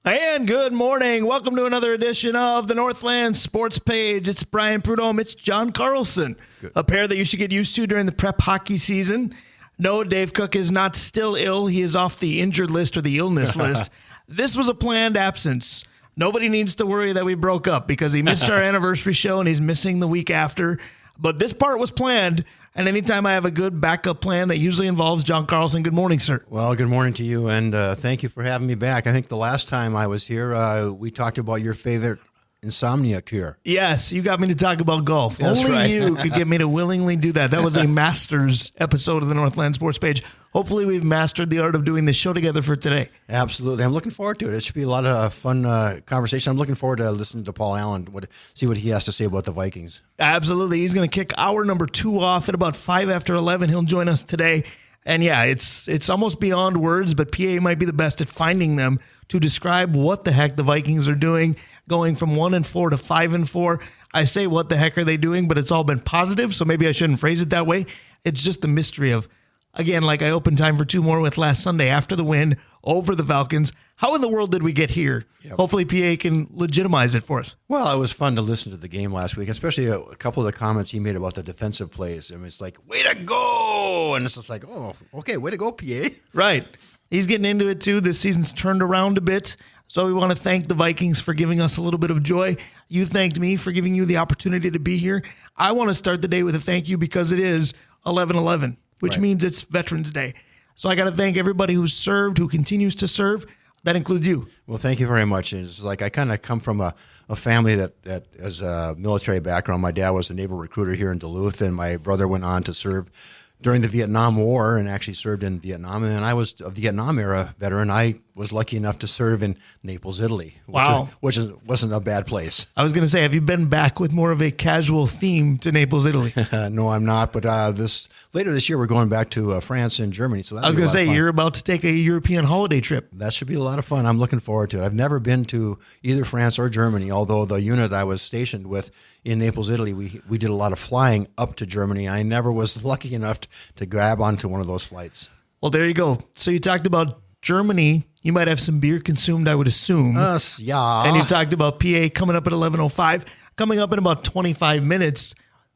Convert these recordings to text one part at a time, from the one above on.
And good morning. Welcome to another edition of the Northland Sports Page. It's Brian Prudhomme. It's Jon Carlson. Good. A pair that you should get used to during the prep hockey season. No, Dave Cook is not still ill. He is off the injured list or the illness list. This was a planned absence. Nobody needs to worry that we broke up because he missed our anniversary show and he's missing the week after. But this part was planned. And anytime I have a good backup plan, that usually involves Jon Carlson. Good morning, sir. Well, good morning to you, and thank you for having me back. I think the last time I was here, we talked about your favorite insomnia cure. Yes, you got me to talk about golf. That's Only right. you could get me to willingly do that. That was a Masters episode of the Northland Sports Page. Hopefully we've mastered the art of doing this show together for today. Absolutely. I'm looking forward to it. It should be a lot of fun conversation. I'm looking forward to listening to Paul Allen, see what he has to say about the Vikings. Absolutely. He's going to kick hour number 2 off at about 5 after 11. He'll join us today. And yeah, it's almost beyond words, but PA might be the best at finding them to describe what the heck the Vikings are doing, going from 1-4 to 5-4. I say, what the heck are they doing? But it's all been positive, so maybe I shouldn't phrase it that way. It's just the mystery of, again, like I opened time for 2 more with last Sunday after the win over the Falcons. How in the world did we get here? Yep. Hopefully PA can legitimize it for us. Well, it was fun to listen to the game last week, especially a couple of the comments he made about the defensive plays. I mean, it's like, way to go! And it's just like, oh, okay, way to go, PA. Right. He's getting into it too. This season's turned around a bit. So we want to thank the Vikings for giving us a little bit of joy. You thanked me for giving you the opportunity to be here. I want to start the day with a thank you because it is 11/11, which means it's Veterans Day. So I got to thank everybody who's served, who continues to serve. That includes you. Well, thank you very much. It's like I kind of come from a family that has a military background. My dad was a naval recruiter here in Duluth, and my brother went on to serve during the Vietnam War and actually served in Vietnam. And I was a Vietnam era veteran. I was lucky enough to serve in Naples, Italy. Which wasn't a bad place. I was going to say, have you been back with more of a casual theme to Naples, Italy? No, I'm not. But later this year, we're going back to France and Germany. So I was going to say, you're about to take a European holiday trip. That should be a lot of fun. I'm looking forward to it. I've never been to either France or Germany, although the unit I was stationed with in Naples, Italy, we did a lot of flying up to Germany. I never was lucky enough to grab onto one of those flights. Well, there you go. So you talked about Germany. You might have some beer consumed, I would assume. Yeah. And you talked about PA coming up at 11:05. Coming up in about 25 minutes,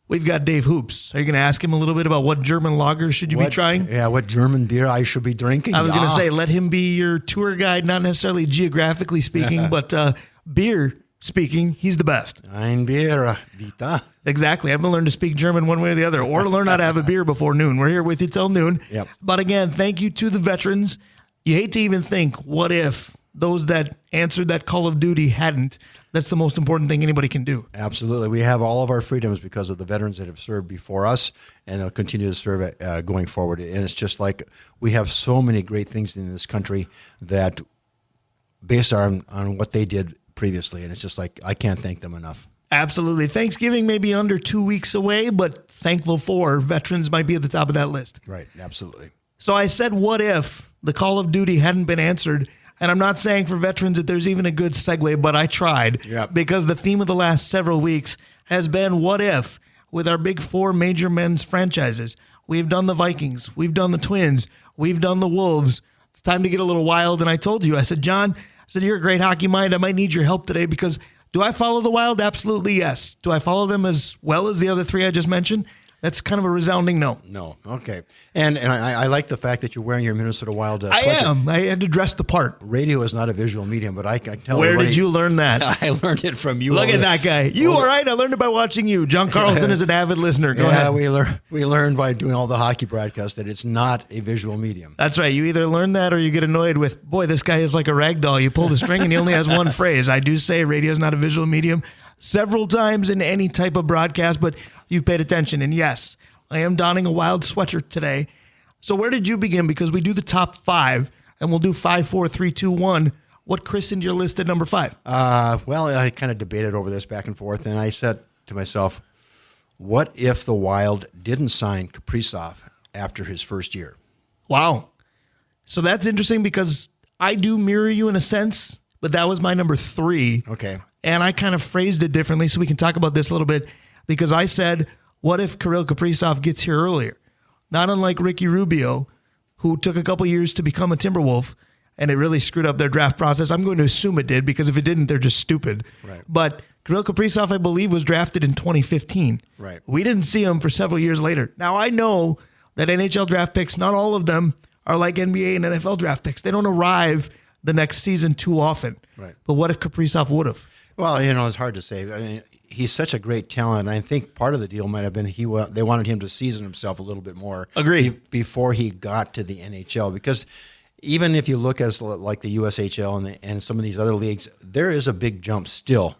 we've got Dave Hoops. Are you going to ask him a little bit about what German lager should you be trying? Yeah, what German beer I should be drinking. I was going to say, let him be your tour guide, not necessarily geographically speaking, but beer speaking, he's the best. Ein Bier, bitte. Exactly. I haven't learned to speak German one way or the other, or to learn how to have a beer before noon. We're here with you till noon. Yep. But again, thank you to the veterans. You hate to even think, what if those that answered that Call of Duty hadn't? That's the most important thing anybody can do. Absolutely. We have all of our freedoms because of the veterans that have served before us, and they'll continue to serve going forward. And it's just like we have so many great things in this country that based on what they did previously, and it's just like I can't thank them enough. Absolutely. Thanksgiving may be under 2 weeks away, but thankful for veterans might be at the top of that list. Right. Absolutely. So I said, what if the Call of Duty hadn't been answered? And I'm not saying for veterans that there's even a good segue, but I tried. Yep. Because the theme of the last several weeks has been, what if, with our big 4 major men's franchises, we've done the Vikings, we've done the Twins, we've done the Wolves. It's time to get a little wild. And I told you, I said, John, you're a great hockey mind. I might need your help today because do I follow the Wild? Absolutely, yes. Do I follow them as well as the other 3 I just mentioned? That's kind of a resounding no. No. Okay. And I like the fact that you're wearing your Minnesota Wild sweatshirt. I am. I had to dress the part. Radio is not a visual medium, but I can tell Where did you learn that? I learned it from you. Look at that guy. You all right? I learned it by watching you. Jon Carlson is an avid listener. Go ahead. We learned by doing all the hockey broadcasts that it's not a visual medium. That's right. You either learn that or you get annoyed with, boy, this guy is like a rag doll. You pull the string and he only has one phrase. I do say radio is not a visual medium several times in any type of broadcast, but you've paid attention. And yes, I am donning a Wild sweatshirt today. So where did you begin? Because we do the top 5, and we'll do 5, 4, 3, 2, 1. What christened your list at number 5? Well, I kind of debated over this back and forth, and I said to myself, what if the Wild didn't sign Kaprizov after his first year? Wow. So that's interesting because I do mirror you in a sense, but that was my number 3. Okay. And I kind of phrased it differently, so we can talk about this a little bit, because I said, what if Kirill Kaprizov gets here earlier? Not unlike Ricky Rubio, who took a couple years to become a Timberwolf, and it really screwed up their draft process. I'm going to assume it did, because if it didn't, they're just stupid. Right. But Kirill Kaprizov, I believe, was drafted in 2015. Right. We didn't see him for several years later. Now, I know that NHL draft picks, not all of them are like NBA and NFL draft picks. They don't arrive the next season too often. Right. But what if Kaprizov would have? Well, it's hard to say. I mean, he's such a great talent. And I think part of the deal might have been they wanted him to season himself a little bit more. Agreed. Before he got to the NHL, because even if you look at like the USHL and some of these other leagues, there is a big jump still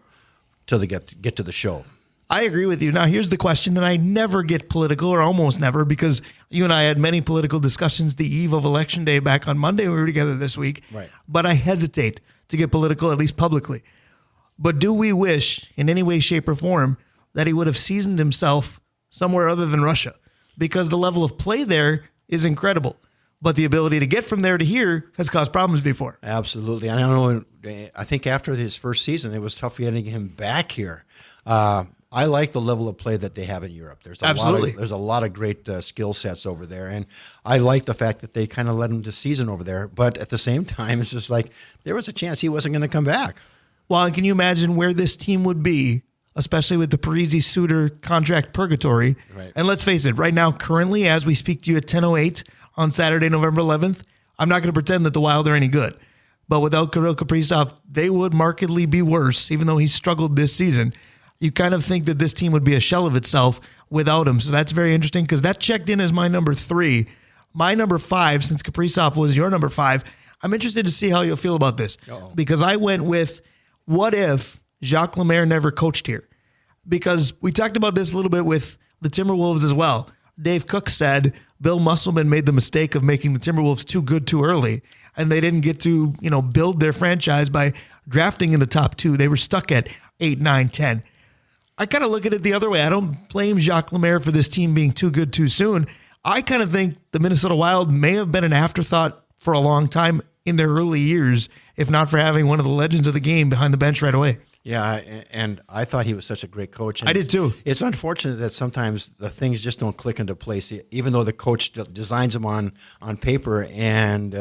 till they get to the show. I agree with you. Now, here's the question, and I never get political, or almost never, because you and I had many political discussions the eve of Election Day back on Monday when we were together this week. Right. But I hesitate to get political, at least publicly. But do we wish, in any way, shape, or form, that he would have seasoned himself somewhere other than Russia? Because the level of play there is incredible. But the ability to get from there to here has caused problems before. Absolutely. I don't know. I think after his first season, it was tough getting him back here. I like the level of play that they have in Europe. There's a lot of great skill sets over there, and I like the fact that they kind of let him to season over there. But at the same time, it's just like there was a chance he wasn't going to come back. Well, and can you imagine where this team would be, especially with the Parise-Suter contract purgatory? Right. And let's face it, right now, currently, as we speak to you at 10:08 on Saturday, November 11th, I'm not going to pretend that the Wild are any good. But without Kirill Kaprizov, they would markedly be worse, even though he struggled this season. You kind of think that this team would be a shell of itself without him. So that's very interesting, because that checked in as my number 3. My number 5, since Kaprizov was your number 5, I'm interested to see how you'll feel about this. Uh-oh. Because I went with, what if Jacques Lemaire never coached here? Because we talked about this a little bit with the Timberwolves as well. Dave Cook said Bill Musselman made the mistake of making the Timberwolves too good too early, and they didn't get to build their franchise by drafting in the top 2. They were stuck at 8, 9, 10. I kind of look at it the other way. I don't blame Jacques Lemaire for this team being too good too soon. I kind of think the Minnesota Wild may have been an afterthought for a long time in their early years, if not for having one of the legends of the game behind the bench right away. Yeah, and I thought he was such a great coach. And I did too. It's unfortunate that sometimes the things just don't click into place, even though the coach designs them on paper, and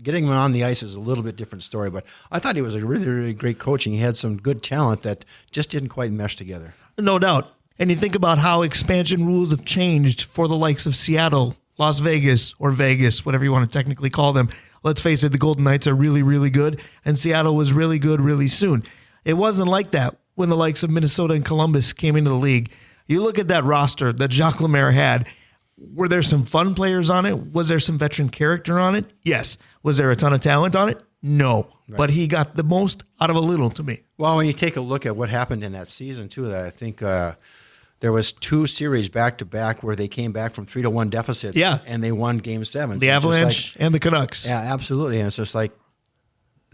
getting him on the ice is a little bit different story. But I thought he was a really, really great coach, and he had some good talent that just didn't quite mesh together. No doubt. And you think about how expansion rules have changed for the likes of Seattle, Las Vegas, or Vegas, whatever you want to technically call them. Let's face it, the Golden Knights are really, really good, and Seattle was really good really soon. It wasn't like that when the likes of Minnesota and Columbus came into the league. You look at that roster that Jacques Lemaire had. Were there some fun players on it? Was there some veteran character on it? Yes. Was there a ton of talent on it? No. Right. But he got the most out of a little to me. Well, when you take a look at what happened in that season, too, that I think there was 2 series back-to-back where they came back from 3-1 deficits, and they won Game 7. The Avalanche and the Canucks. Yeah, absolutely. And it's just like,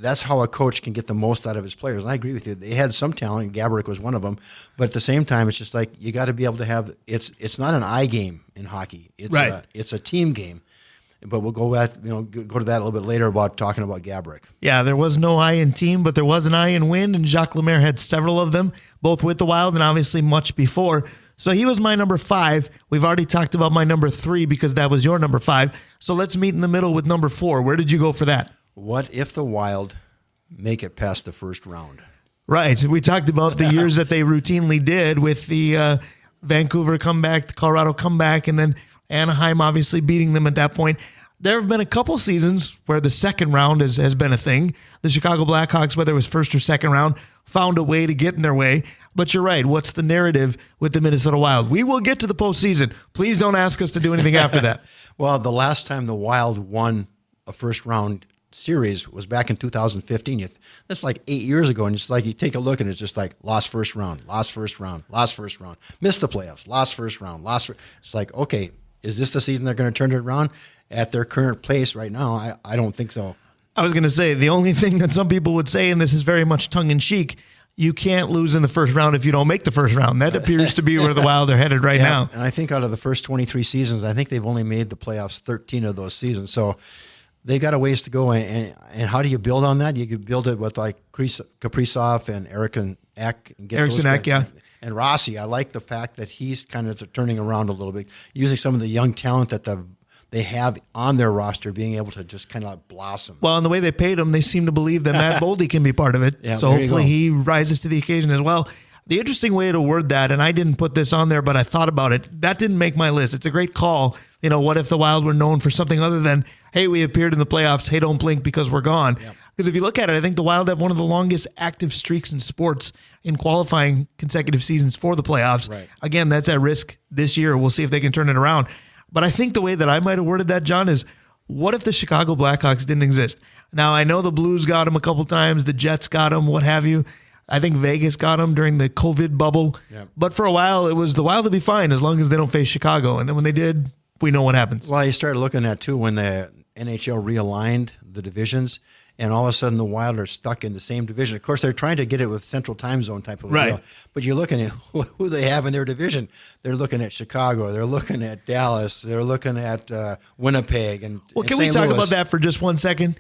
that's how a coach can get the most out of his players. And I agree with you. They had some talent. Gaborik was one of them. But at the same time, it's just like you got to be able to have – it's not an eye game in hockey. It's a team game. But we'll go to that a little bit later about talking about Gaborik. Yeah, there was no eye in team, but there was an eye in win, and Jacques Lemaire had several of them, both with the Wild and obviously much before. So he was my number 5. We've already talked about my number 3 because that was your number 5. So let's meet in the middle with number 4. Where did you go for that? What if the Wild make it past the first round? Right. We talked about the years that they routinely did with the Vancouver comeback, the Colorado comeback, and then Anaheim obviously beating them at that point. There have been a couple seasons where the second round has been a thing. The Chicago Blackhawks, whether it was first or second round, found a way to get in their way. But you're right. What's the narrative with the Minnesota Wild? We will get to the postseason. Please don't ask us to do anything after that. Well, the last time the Wild won a first round series was back in 2015. That's like 8 years ago, and it's like you take a look and it's just like lost first round, missed the playoffs, lost first round, It's like, okay, is this the season they're going to turn it around? At their current place right now, I don't think so. I was going to say, the only thing that some people would say, and this is very much tongue-in-cheek, you can't lose in the first round if you don't make the first round. That appears to be where the Wild are headed right now. And I think out of the first 23 seasons, I think they've only made the playoffs 13 of those seasons. So they've got a ways to go. And how do you build on that? You could build it with like Kaprizov and Eriksson Ek. And Rossi. I like the fact that he's kind of turning around a little bit, using some of the young talent that the they have on their roster being able to just kind of blossom. Well, and the way they paid him, they seem to believe that Matt Boldy can be part of it. Yeah, so hopefully he rises to the occasion as well. The interesting way to word that, and I didn't put this on there, but I thought about it, that didn't make my list. It's a great call. What if the Wild were known for something other than, hey, we appeared in the playoffs, hey, don't blink because we're gone. Because if you look at it, I think the Wild have one of the longest active streaks in sports in qualifying consecutive seasons for the playoffs. Right. Again, that's at risk this year. We'll see if they can turn it around. But I think the way that I might have worded that, John, is what if the Chicago Blackhawks didn't exist? Now, I know the Blues got them a couple times, the Jets got them, what have you. I think Vegas got them during the COVID bubble. But for a while, it was the Wild to be fine as long as they don't face Chicago. And then when they did, we know what happens. Well, you started looking at, too, when the NHL realigned the divisions, and all of a sudden the Wild are stuck in the same division. Of course, they're trying to get it with Central Time Zone type of deal. But you're looking at who they have in their division. They're looking at Chicago. They're looking at Dallas. They're looking at Winnipeg. And can we talk about that for just 1 second?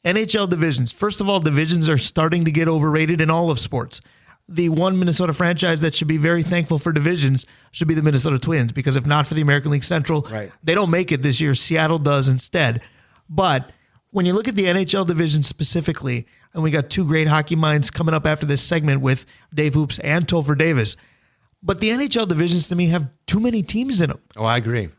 NHL divisions. First of all, divisions are starting to get overrated in all of sports. The one Minnesota franchise that should be very thankful for divisions should be the Minnesota Twins, because if not for the American League Central, they don't make it this year. Seattle does instead. But when you look at the NHL division specifically, and we got two great hockey minds coming up after this segment with Dave Hoops and Topher Davis, but the NHL divisions to me have too many teams in them. Oh, I agree.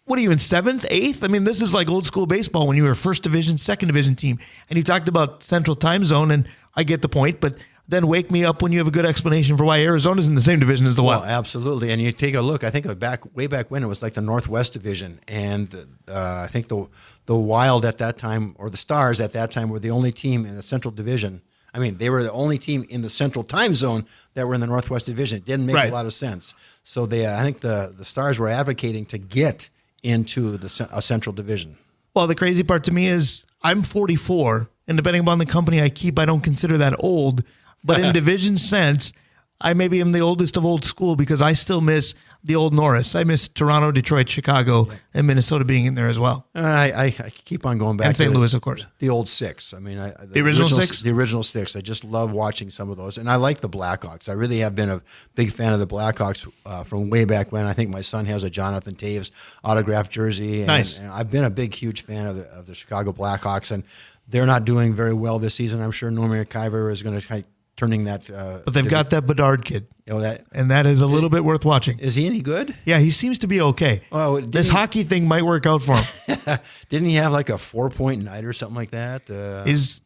What are you in seventh, eighth? I mean, this is like old school baseball when you were a first division, second division team. And you talked about Central Time Zone, and I get the point, but then wake me up when you have a good explanation for why Arizona's in the same division as the Wild. Well, absolutely. And you take a look, I think way back when it was like the Northwest Division. And I think the Wild at that time, or the Stars at that time, were the only team in the Central Division. I mean, they were the only team in the Central Time Zone that were in the Northwest Division. It didn't make a lot of sense. So I think the Stars were advocating to get into a Central Division. Well, the crazy part to me is I'm 44, and depending upon the company I keep, I don't consider that old. But in division sense, I maybe am the oldest of old school because I still miss the old Norris. I miss Toronto, Detroit, Chicago, and Minnesota being in there as well. I keep on going back and St. Louis, of course. The old six. I mean, the original six? The original six. I just love watching some of those. And I like the Blackhawks. I really have been a big fan of the Blackhawks from way back when. I think my son has a Jonathan Taves autographed jersey. Nice. And I've been a big, huge fan of the Chicago Blackhawks. And they're not doing very well this season. I'm sure Nomir Kyver is going to turning that. But they've got that Bedard kid. And that is a little bit worth watching. Is he any good? Yeah, he seems to be okay. Oh, this hockey thing might work out for him. Didn't he have like a 4-point night or something like that?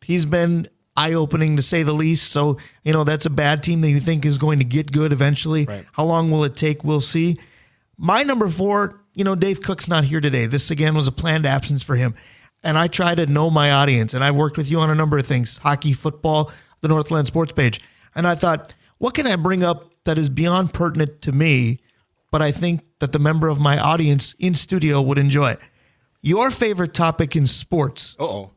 He's been eye-opening to say the least. So, that's a bad team that you think is going to get good eventually. Right. How long will it take? We'll see. My number 4, Dave Cook's not here today. This, again, was a planned absence for him. And I try to know my audience. And I've worked with you on a number of things, hockey, football, the Northland Sports page. And I thought, what can I bring up that is beyond pertinent to me, but I think that the member of my audience in studio would enjoy? Your favorite topic in sports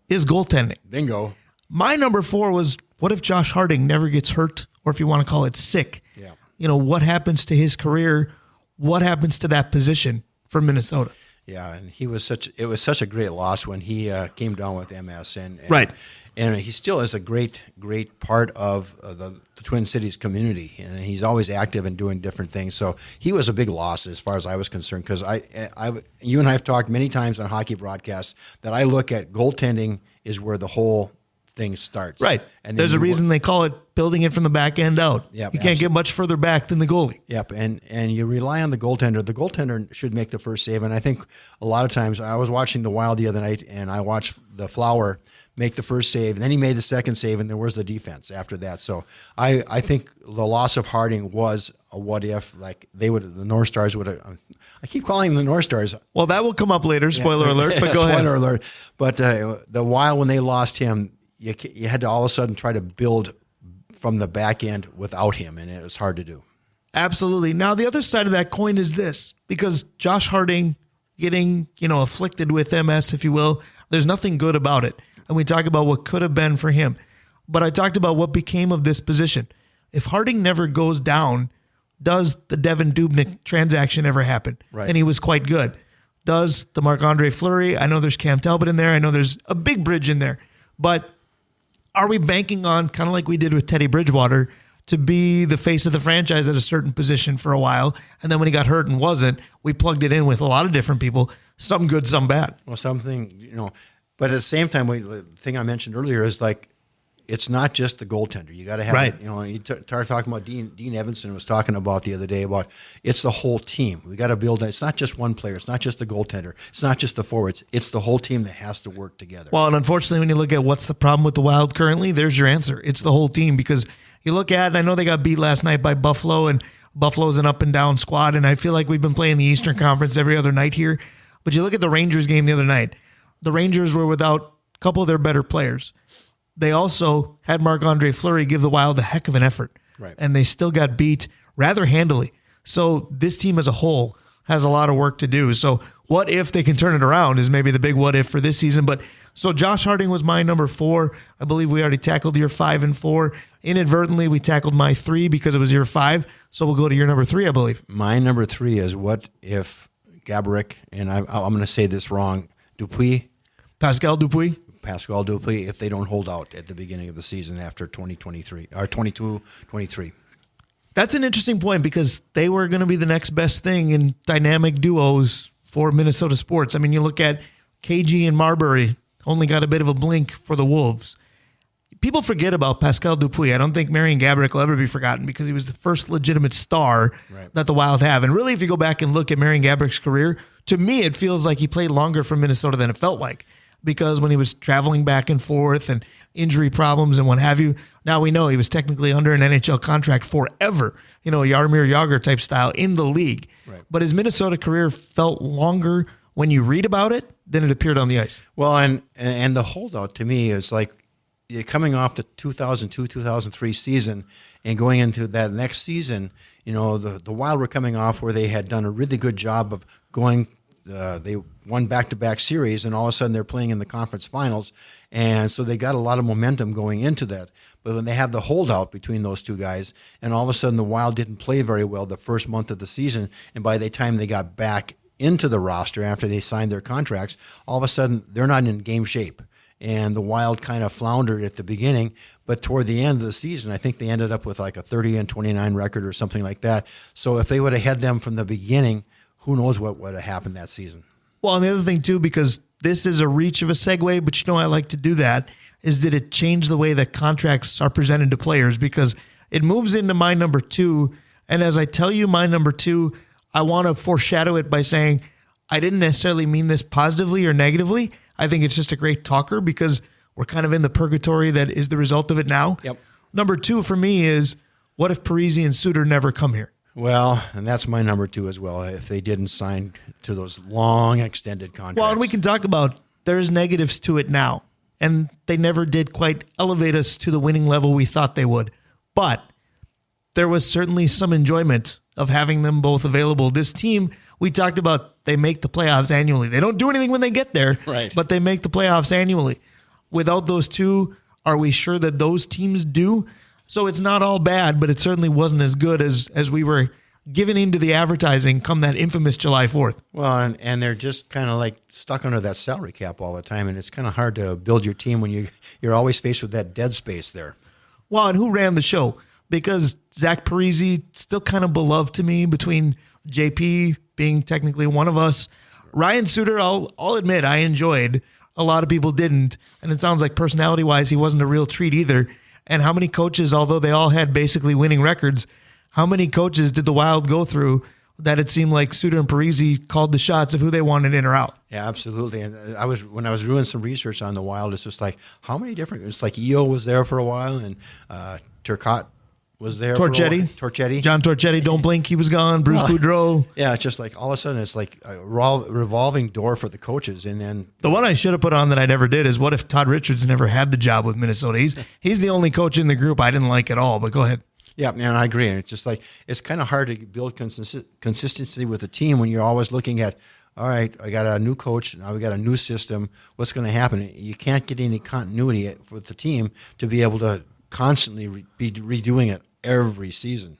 is goaltending. Bingo. My number 4 was, what if Josh Harding never gets hurt, or if you want to call it sick? Yeah. What happens to his career? What happens to that position for Minnesota? Yeah, and it was such a great loss when he came down with MS. And right. And he still is a great, great part of the Twin Cities community, and he's always active and doing different things. So he was a big loss as far as I was concerned, because you and I have talked many times on hockey broadcasts that I look at goaltending is where the whole thing starts. Right. And there's a reason they call it building it from the back end out. Yep, you can't get much further back than the goalie. Yep. And you rely on the goaltender. The goaltender should make the first save. And I think a lot of times, I was watching the Wild the other night, and I watched the Flower make the first save, and then he made the second save, and there was the defense after that. So I think the loss of Harding was a what if, like the North Stars would have. I keep calling them the North Stars. Well, that will come up later. Spoiler alert. But go ahead. Spoiler alert. But the Wild, when they lost him, you had to all of a sudden try to build from the back end without him, and it was hard to do. Absolutely. Now, the other side of that coin is this, because Josh Harding getting, afflicted with MS, if you will, there's nothing good about it. And we talk about what could have been for him. But I talked about what became of this position. If Harding never goes down, does the Devin Dubnyk transaction ever happen? Right. And he was quite good. Does the Marc-Andre Fleury? I know there's Cam Talbot in there. I know there's a big bridge in there. But are we banking on, kind of like we did with Teddy Bridgewater, to be the face of the franchise at a certain position for a while? And then when he got hurt and wasn't, we plugged it in with a lot of different people. some good, some bad. Well, something, but at the same time, the thing I mentioned earlier is like, it's not just the goaltender. You got to have, right. You start talking about Dean Evanson was talking about the other day about it's the whole team. We got to build. It's not just one player. It's not just the goaltender. It's not just the forwards. It's the whole team that has to work together. Well, and unfortunately, when you look at what's the problem with the Wild currently, there's your answer. It's the whole team, because you look at, and I know they got beat last night by Buffalo, and Buffalo's an up and down squad, and I feel like we've been playing the Eastern Conference every other night here. But you look at the Rangers game the other night. The Rangers were without a couple of their better players. They also had Marc-Andre Fleury give the Wild a heck of an effort, right. And they still got beat rather handily. So this team as a whole has a lot of work to do. So what if they can turn it around is maybe the big what if for this season. But so Josh Harding was my number 4. I believe we already tackled your 5 and 4. Inadvertently, we tackled my 3 because it was your 5. So we'll go to your number 3, I believe. My number 3 is what if Gaborik, and I'm going to say this wrong, Pascal Dupuis, if they don't hold out at the beginning of the season after 2023 or 22-23. That's an interesting point, because they were going to be the next best thing in dynamic duos for Minnesota sports. I mean, you look at KG and Marbury, only got a bit of a blink for the Wolves. People forget about Pascal Dupuis. I don't think Marian Gaborik will ever be forgotten, because he was the first legitimate star that the Wild have. And really, if you go back and look at Marian Gaborik's career, to me, it feels like he played longer for Minnesota than it felt like, because when he was traveling back and forth and injury problems and what have you, now we know he was technically under an NHL contract forever, Jaromir Jagr type style in the league. Right. But his Minnesota career felt longer when you read about it than it appeared on the ice. Well, and the holdout to me is like coming off the 2002-2003 season and going into that next season, the Wild were coming off where they had done a really good job of going. They won back-to-back series, and all of a sudden they're playing in the conference finals, and so they got a lot of momentum going into that. But when they had the holdout between those two guys, and all of a sudden the Wild didn't play very well the first month of the season, and by the time they got back into the roster after they signed their contracts, all of a sudden they're not in game shape. And the Wild kind of floundered at the beginning, but toward the end of the season, I think they ended up with like a 30-29 record or something like that. So if they would have had them from the beginning, who knows what would have happened that season. Well, and the other thing, too, because this is a reach of a segue, but I like to do that, is that it changed the way that contracts are presented to players, because it moves into my number 2. And as I tell you my number 2, I want to foreshadow it by saying I didn't necessarily mean this positively or negatively. I think it's just a great talker, because we're kind of in the purgatory that is the result of it now. Yep. Number 2 for me is, what if Parise and Suter never come here? Well, and that's my number 2 as well, if they didn't sign to those long extended contracts. Well, and we can talk about there's negatives to it now, and they never did quite elevate us to the winning level we thought they would. But there was certainly some enjoyment of having them both available. This team, we talked about, they make the playoffs annually. They don't do anything when they get there, right, but they make the playoffs annually. Without those two, are we sure that those teams do? So it's not all bad, but it certainly wasn't as good as we were given into the advertising come that infamous July 4th. Well, and they're just kind of like stuck under that salary cap all the time, and it's kind of hard to build your team when you're always faced with that dead space there. Well, and who ran the show? Because Zach Parise, still kind of beloved to me, between JP being technically one of us. Ryan Suter, I'll admit, I enjoyed. A lot of people didn't, and it sounds like personality-wise, he wasn't a real treat either. And how many coaches, although they all had basically winning records, how many coaches did the Wild go through that it seemed like Suter and Parise called the shots of who they wanted in or out? Yeah, absolutely. And when I was doing some research on the Wild, it's just like how many different. It's like EO was there for a while, and Turcotte was there. Torchetti. John Torchetti, don't blink, he was gone. Bruce Boudreau. Yeah, it's just like all of a sudden it's like a revolving door for the coaches. And then the one I should have put on that I never did is, what if Todd Richards never had the job with Minnesota? He's the only coach in the group I didn't like at all, but go ahead. Yeah, man, I agree. And it's just like it's kind of hard to build consistency with a team when you're always looking at, all right, I got a new coach, now we got a new system. What's going to happen? You can't get any continuity with the team to be able to constantly be redoing it every season.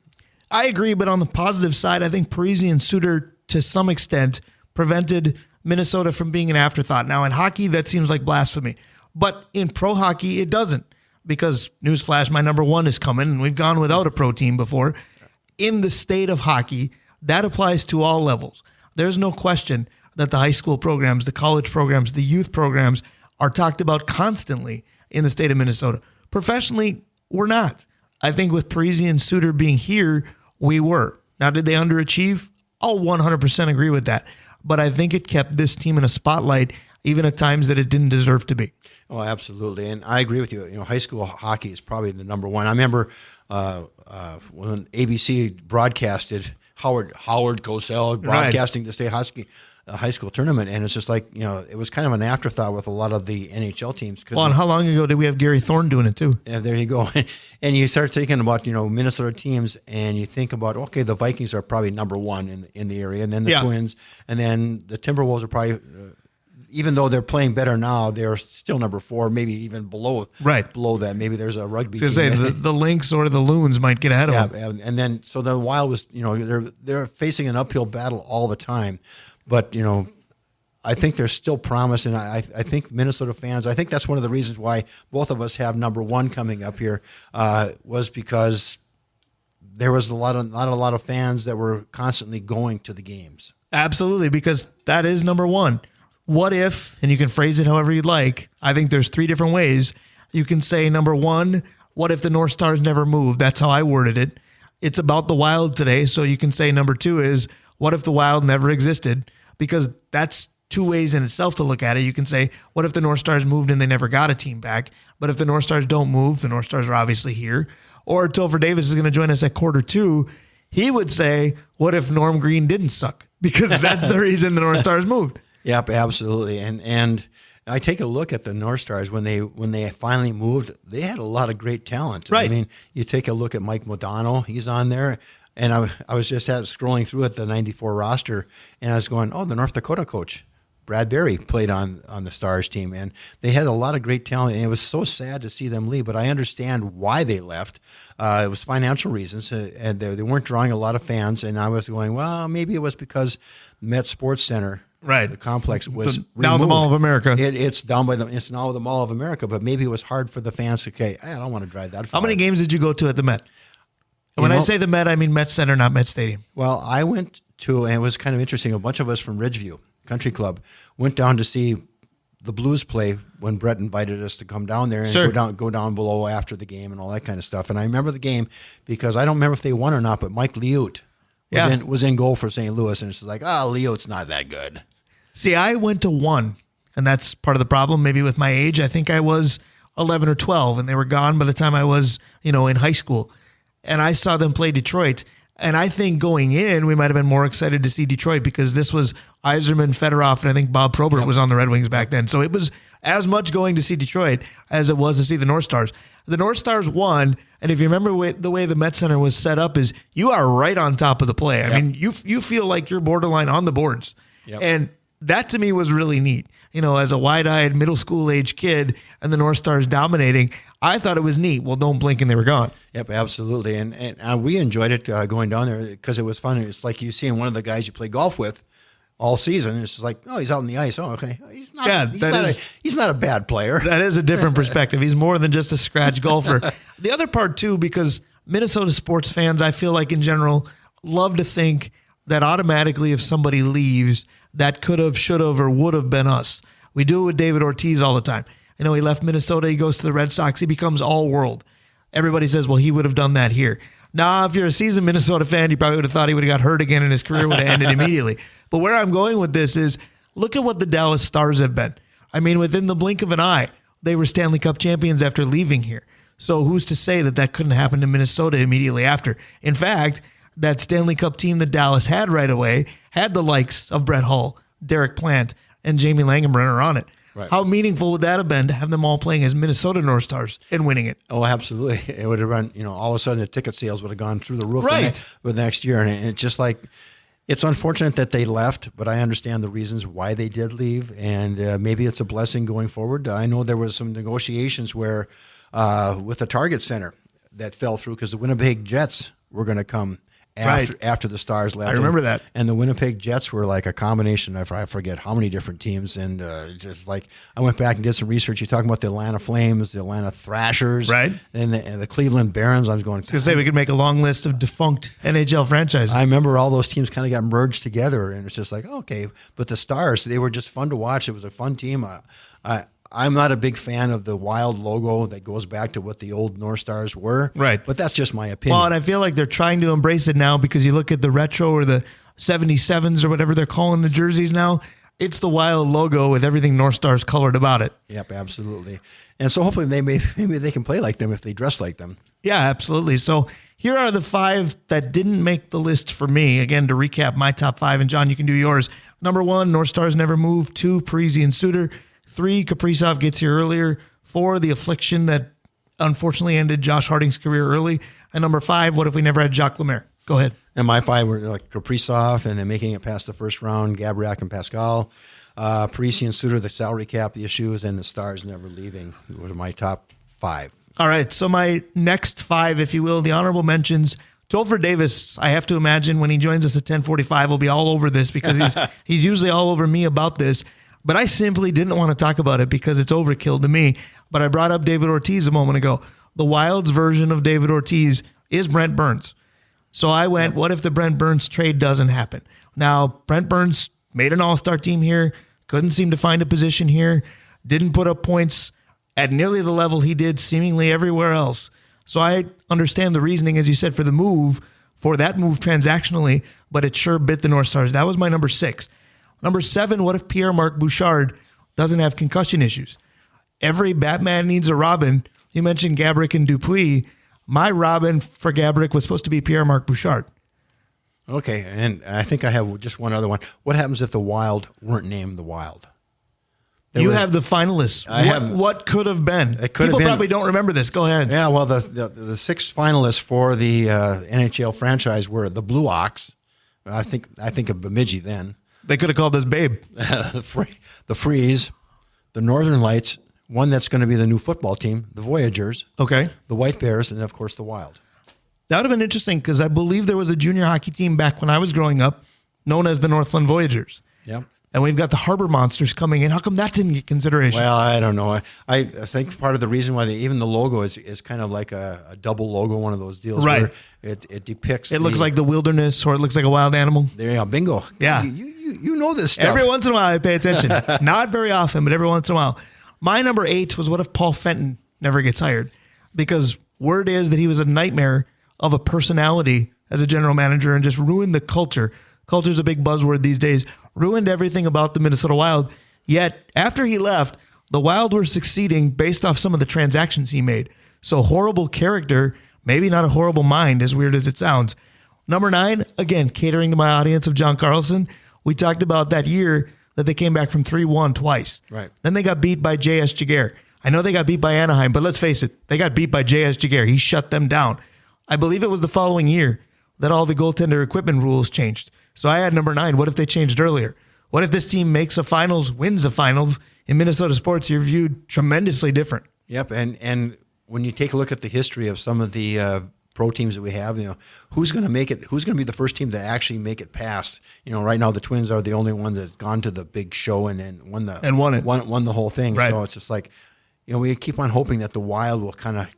I agree, but on the positive side, I think Parise and Suter, to some extent, prevented Minnesota from being an afterthought. Now, in hockey, that seems like blasphemy. But in pro hockey, it doesn't. Because, newsflash, my number 1 is coming, and we've gone without a pro team before. In the state of hockey, that applies to all levels. There's no question that the high school programs, the college programs, the youth programs are talked about constantly in the state of Minnesota. Professionally, we're not. I think with Parisi and Suter being here, we were. Now, did they underachieve? I'll 100% agree with that. But I think it kept this team in a spotlight, even at times that it didn't deserve to be. Oh, absolutely. And I agree with you. You know, high school hockey is probably the number one. I remember when ABC broadcasted Howard Cosell broadcasting the state high school tournament, and it's just like, you know, it was kind of an afterthought with a lot of the NHL teams. Well, and how long ago did we have Gary Thorne doing it too? Yeah, there you go. And you start thinking about, you know, Minnesota teams, and you think about, okay, the Vikings are probably number one in the area, and then the Twins, and then the Timberwolves are probably, even though they're playing better now, they're still number 4, maybe even below that. Maybe there's a rugby team. Say the Lynx or the Loons might get ahead of them. And then so the Wild was, you know, they're facing an uphill battle all the time. But, you know, I think there's still promise, and I think Minnesota fans, I think that's one of the reasons why both of us have number 1 coming up here, was because there was not a lot of fans that were constantly going to the games. Absolutely, because that is number 1. What if, and you can phrase it however you'd like, I think there's 3 different ways. You can say, number 1, what if the North Stars never moved? That's how I worded it. It's about the Wild today, so you can say number 2 is, what if the Wild never existed? Because that's 2 ways in itself to look at it. You can say, what if the North Stars moved and they never got a team back? But if the North Stars don't move, the North Stars are obviously here. Or Topher Davis is going to join us at quarter 2. He would say, what if Norm Green didn't suck? Because that's the reason the North Stars moved. Yep, absolutely. And I take a look at the North Stars when they finally moved. They had a lot of great talent. Right. I mean, you take a look at Mike Modano. He's on there. And I was just scrolling through at the 94 roster, and I was going, oh, the North Dakota coach, Brad Berry, played on the Stars team. And they had a lot of great talent, and it was so sad to see them leave. But I understand why they left. It was financial reasons, and they weren't drawing a lot of fans. And I was going, well, maybe it was because Met Sports Center, the complex, was now the Mall of America. It's down by it's now the Mall of America. But maybe it was hard for the fans to say, I don't want to drive that far. How many games did you go to at the Met? And when I say the Met, I mean Met Center, not Met Stadium. Well, I went to, and it was kind of interesting, a bunch of us from Ridgeview Country Club went down to see the Blues play when Brett invited us to come down there and go down below after the game and all that kind of stuff. And I remember the game because I don't remember if they won or not, but Mike Liut was in goal for St. Louis, and it's like, Liut's not that good. See, I went to 1, and that's part of the problem maybe with my age. I think I was 11 or 12, and they were gone by the time I was, in high school. And I saw them play Detroit. And I think going in, we might have been more excited to see Detroit because this was Yzerman, Fedorov, and I think Bob Probert was on the Red Wings back then. So it was as much going to see Detroit as it was to see the North Stars. The North Stars won, and if you remember the way the Met Center was set up is you are right on top of the play. I mean, you feel like you're borderline on the boards. Yep. And that to me was really neat. As a wide-eyed middle school age kid and the North Stars dominating, I thought it was neat. Well, don't blink and they were gone. Yep, absolutely. And we enjoyed it going down there because it was fun. It's like you seeing one of the guys you play golf with all season. It's just like, oh, he's out on the ice. Oh, okay. He's not a bad player. That is a different perspective. He's more than just a scratch golfer. The other part, too, because Minnesota sports fans, I feel like in general, love to think that automatically if somebody leaves, that could have, should have, or would have been us. We do it with David Ortiz all the time. He left Minnesota, he goes to the Red Sox, he becomes all world. Everybody says, well, he would have done that here. Now, if you're a seasoned Minnesota fan, you probably would have thought he would have got hurt again and his career would have ended immediately. But where I'm going with this is, look at what the Dallas Stars have been. I mean, within the blink of an eye, they were Stanley Cup champions after leaving here. So who's to say that couldn't happen to Minnesota immediately after? In fact, that Stanley Cup team that Dallas had right away had the likes of Brett Hull, Derek Plant, and Jamie Langenbrenner on it. Right. How meaningful would that have been to have them all playing as Minnesota North Stars and winning it? Oh, absolutely. It would have run, all of a sudden the ticket sales would have gone through the roof the next year. And it's just like, it's unfortunate that they left, but I understand the reasons why they did leave. And maybe it's a blessing going forward. I know there was some negotiations where with the Target Center that fell through because the Winnipeg Jets were going to come after the Stars left. I remember that. And the Winnipeg Jets were like a combination of, I forget how many different teams. And just like, I went back and did some research. You're talking about the Atlanta Flames, the Atlanta Thrashers, right? And the Cleveland Barons. I was going to say we could make a long list of defunct NHL franchises. I remember all those teams kind of got merged together, and it's just like, okay. But the Stars, they were just fun to watch. It was a fun team. I'm not a big fan of the Wild logo that goes back to what the old North Stars were. Right. But that's just my opinion. Well, and I feel like they're trying to embrace it now because you look at the retro or the 77s or whatever they're calling the jerseys now. It's the Wild logo with everything North Stars colored about it. Yep, absolutely. And so hopefully maybe they can play like them if they dress like them. Yeah, absolutely. So here are the 5 that didn't make the list for me. Again, to recap my top 5, and John, you can do yours. Number 1, North Stars never moved. 2, Parise and Suter. 3, Kaprizov gets here earlier. 4, the affliction that unfortunately ended Josh Harding's career early. And number 5, what if we never had Jacques Lemaire? Go ahead. And my 5 were like Kaprizov and then making it past the first round, Gabriak and Pascal. Parise and Suter, the salary cap, the issues, and the Stars never leaving were my top 5. All right, so my next 5, if you will, the honorable mentions. Topher Davis, I have to imagine when he joins us at 10:45, will be all over this because he's usually all over me about this. But I simply didn't want to talk about it because it's overkill to me. But I brought up David Ortiz a moment ago. The Wild's version of David Ortiz is Brent Burns. So I went, what if the Brent Burns trade doesn't happen? Now, Brent Burns made an all-star team here, couldn't seem to find a position here, didn't put up points at nearly the level he did seemingly everywhere else. So I understand the reasoning, as you said, for that move transactionally, but it sure bit the North Stars. That was my number 6. Number 7, what if Pierre-Marc Bouchard doesn't have concussion issues? Every Batman needs a Robin. You mentioned Gabrick and Dupuis. My Robin for Gabrick was supposed to be Pierre-Marc Bouchard. Okay, and I think I have just one other one. What happens if the Wild weren't named the Wild? You have the finalists. What could have been? People probably don't remember this. Go ahead. Yeah, well, the 6 finalists for the NHL franchise were the Blue Ox. I think of Bemidji then. They could have called us Babe. The Freeze, the Northern Lights, one that's going to be the new football team, the Voyagers. Okay. The White Bears, and of course the Wild. That would have been interesting because I believe there was a junior hockey team back when I was growing up known as the Northland Voyagers. Yeah. And we've got the Harbor Monsters coming in. How come that didn't get consideration? Well, I don't know. I think part of the reason why even the logo is kind of like a double logo, one of those deals. Right. Where it depicts. It looks like the wilderness, or it looks like a wild animal. There you go. Bingo. Yeah. You know this stuff. Every once in a while I pay attention. Not very often, but every once in a while. My number 8 was what if Paul Fenton never gets hired? Because word is that he was a nightmare of a personality as a general manager and just ruined the culture. Culture's a big buzzword these days. Ruined everything about the Minnesota Wild. Yet, after he left, the Wild were succeeding based off some of the transactions he made. So horrible character, maybe not a horrible mind, as weird as it sounds. Number 9, again, catering to my audience of Jon Carlson. We talked about that year that they came back from 3-1 twice. Right. Then they got beat by J.S. Jaguar. I know they got beat by Anaheim, but let's face it, they got beat by J.S. Jaguar. He shut them down. I believe it was the following year that all the goaltender equipment rules changed. So I had number 9. What if they changed earlier? What if this team makes a finals, wins a finals? In Minnesota sports, you're viewed tremendously different. Yep, and when you take a look at the history of some of the pro teams that we have, who's going to make it? Who's going to be the first team to actually make it past? Right now the Twins are the only ones that's gone to the big show and won the whole thing. Right. So it's just like, we keep on hoping that the Wild will kind of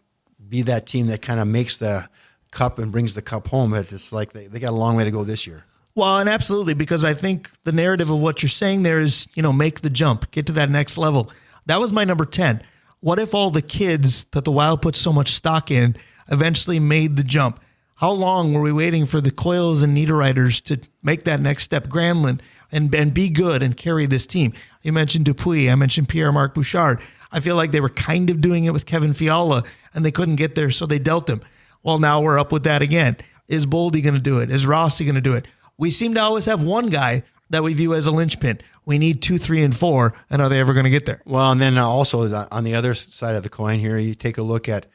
be that team that kind of makes the cup and brings the cup home. It's like they got a long way to go this year. Well, and absolutely, because I think the narrative of what you're saying there is, make the jump, get to that next level. That was my number 10. What if all the kids that the Wild put so much stock in eventually made the jump? How long were we waiting for the Coyles and Niederreiters to make that next step, Granlund, and be good and carry this team? You mentioned Dupuis. I mentioned Pierre-Marc Bouchard. I feel like they were kind of doing it with Kevin Fiala, and they couldn't get there, so they dealt him. Well, now we're up with that again. Is Boldy going to do it? Is Rossi going to do it? We seem to always have one guy that we view as a linchpin. We need 2, 3, and 4, and are they ever going to get there? Well, and then also on the other side of the coin here, you take a look at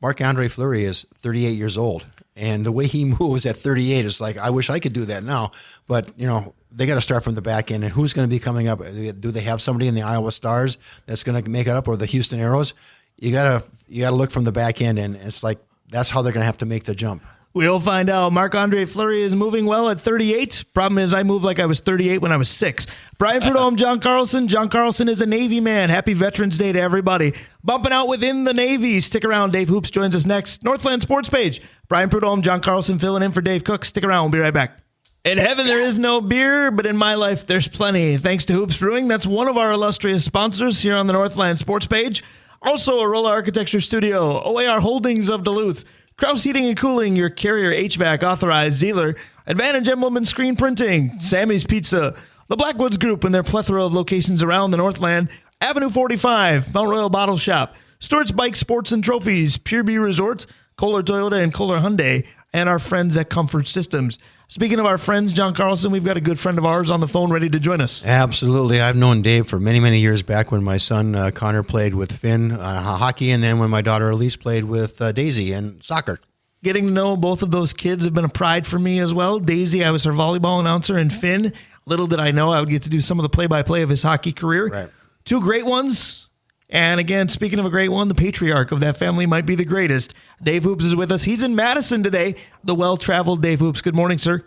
Marc-Andre Fleury is 38 years old, and the way he moves at 38 is like, I wish I could do that now. But, they got to start from the back end, and who's going to be coming up? Do they have somebody in the Iowa Stars that's going to make it up, or the Houston Aeros? You got to look from the back end, and it's like that's how they're going to have to make the jump. We'll find out. Marc-Andre Fleury is moving well at 38. Problem is, I moved like I was 38 when I was 6. Brian Prudhomme, Jon Carlson. Jon Carlson is a Navy man. Happy Veterans Day to everybody. Bumping out within the Navy. Stick around. Dave Hoops joins us next. Northland Sports Page. Brian Prudhomme, Jon Carlson filling in for Dave Cook. Stick around. We'll be right back. In heaven, there is no beer, but in my life, there's plenty. Thanks to Hoops Brewing. That's one of our illustrious sponsors here on the Northland Sports Page. Also, Arola Architecture Studio, OAR Holdings of Duluth, Kraus Heating and Cooling, your Carrier HVAC authorized dealer, Advantage Emblem and Screen Printing, Sammy's Pizza, the Blackwoods Group and their plethora of locations around the Northland, Avenue 45, Mount Royal Bottle Shop, Stewart's Bike Sports and Trophies, Pure Bee Resorts, Kohler Toyota and Kohler Hyundai, and our friends at Comfort Systems. Speaking of our friends, Jon Carlson, we've got a good friend of ours on the phone ready to join us. Absolutely. I've known Dave for many, many years back when my son Connor played with Finn hockey, and then when my daughter Elise played with Daisy in soccer. Getting to know both of those kids have been a pride for me as well. Daisy, I was her volleyball announcer, and Finn, little did I know I would get to do some of the play-by-play of his hockey career. Right. Two great ones. And again, speaking of a great one, the patriarch of that family might be the greatest. Dave Hoops is with us. He's in Madison today, the well-traveled Dave Hoops. Good morning, sir.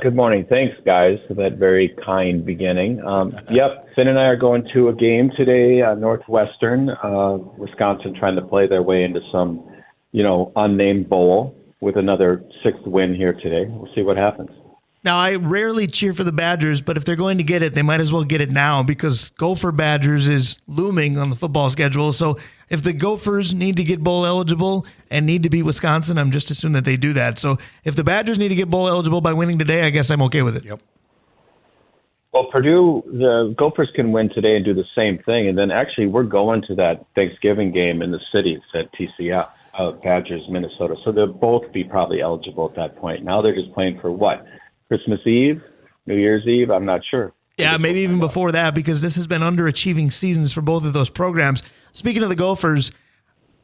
Good morning. Thanks, guys, for that very kind beginning. Yep, Finn and I are going to a game today, Northwestern, Wisconsin, trying to play their way into some, unnamed bowl with another 6th win here today. We'll see what happens. Now, I rarely cheer for the Badgers, but if they're going to get it, they might as well get it now because Gopher Badgers is looming on the football schedule. So if the Gophers need to get bowl eligible and need to beat Wisconsin, I'm just assuming that they do that. So if the Badgers need to get bowl eligible by winning today, I guess I'm okay with it. Yep. Well, Purdue, the Gophers can win today and do the same thing. And then actually we're going to that Thanksgiving game in the city at TCF, Badgers, Minnesota. So they'll both be probably eligible at that point. Now they're just playing for what? Christmas Eve, New Year's Eve, I'm not sure. Yeah, maybe even before that because this has been underachieving seasons for both of those programs. Speaking of the Gophers,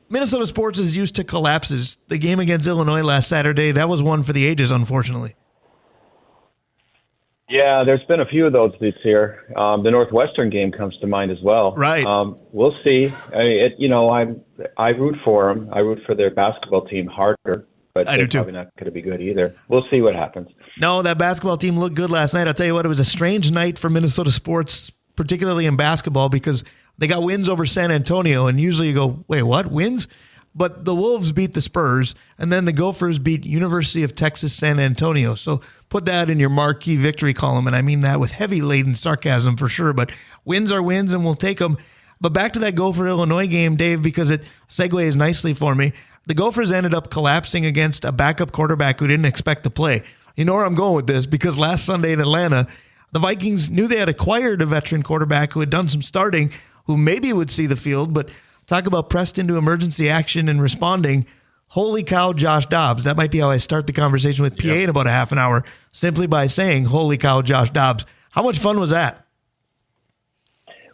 Minnesota sports is used to collapses. The game against Illinois last Saturday, that was one for the ages, unfortunately. Yeah, there's been a few of those this year. The Northwestern game comes to mind as well. Right. We'll see. I root for them. I root for their basketball team harder. But they're probably not going to be good either. We'll see what happens. No, that basketball team looked good last night. I'll tell you what, it was a strange night for Minnesota sports, particularly in basketball, because they got wins over San Antonio, and usually you go, wait, what, wins? But the Wolves beat the Spurs, and then the Gophers beat University of Texas San Antonio. So put that in your marquee victory column, and I mean that with heavy-laden sarcasm for sure, but wins are wins, and we'll take them. But back to that Gopher-Illinois game, Dave, because it segues nicely for me. The Gophers ended up collapsing against a backup quarterback who didn't expect to play. You know where I'm going with this, because last Sunday in Atlanta, the Vikings knew they had acquired a veteran quarterback who had done some starting, who maybe would see the field, but talk about pressed into emergency action and responding. Holy cow, Josh Dobbs. That might be how I start the conversation with PA in about a half an hour, simply by saying, holy cow, Josh Dobbs. How much fun was that?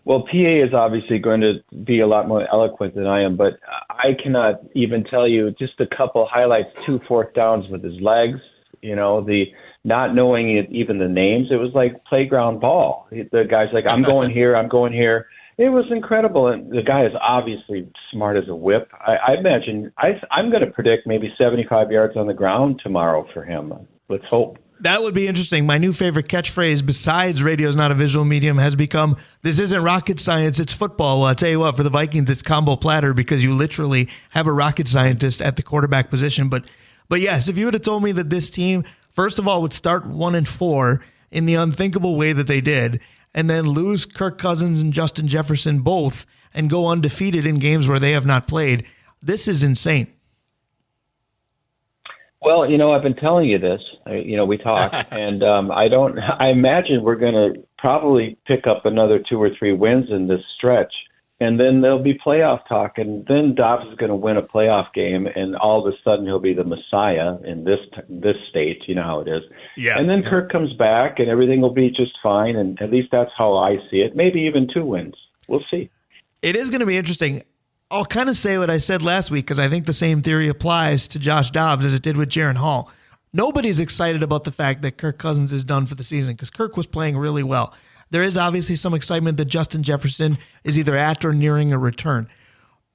Well, PA is obviously going to be a lot more eloquent than I am, but I cannot even tell you just a couple highlights, 2 4th downs with his legs, the not knowing even the names. It was like playground ball. The guy's like, I'm going here, I'm going here. It was incredible. And the guy is obviously smart as a whip. I imagine I'm going to predict maybe 75 yards on the ground tomorrow for him. Let's hope. That would be interesting. My new favorite catchphrase, besides radio's not a visual medium, has become, this isn't rocket science, it's football. Well, I'll tell you what, for the Vikings, it's combo platter because you literally have a rocket scientist at the quarterback position. But yes, if you would have told me that this team, first of all, would start 1-4 in the unthinkable way that they did, and then lose Kirk Cousins and Justin Jefferson both and go undefeated in games where they have not played, this is insane. Well, I've been telling you this. We talk, and I imagine we're going to probably pick up another 2 or 3 wins in this stretch, and then there'll be playoff talk, and then Dobbs is going to win a playoff game, and all of a sudden he'll be the Messiah in this state. You know how it is. Yeah. And then Kirk comes back, and everything will be just fine, and at least that's how I see it. Maybe even 2 wins. We'll see. It is going to be interesting. I'll kind of say what I said last week because I think the same theory applies to Josh Dobbs as it did with Jaron Hall. Nobody's excited about the fact that Kirk Cousins is done for the season because Kirk was playing really well. There is obviously some excitement that Justin Jefferson is either at or nearing a return.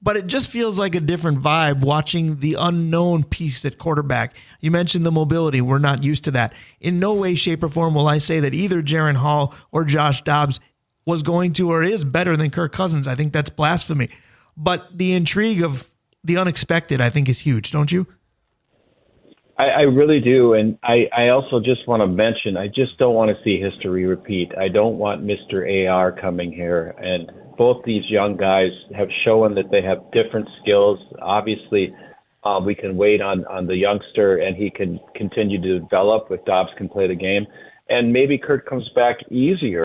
but it just feels like a different vibe watching the unknown piece at quarterback. You mentioned the mobility. We're not used to that. In no way, shape, or form will I say that either Jaron Hall or Josh Dobbs was going to or is better than Kirk Cousins. I think that's blasphemy. But the intrigue of the unexpected, I think, is huge, don't you? I really do. And I also just want to mention, I just don't want to see history repeat. I don't want Mr. AR coming here. And both these young guys have shown that they have different skills. Obviously, we can wait on the youngster, and he can continue to develop if Dobbs can play the game. And maybe Kirk comes back easier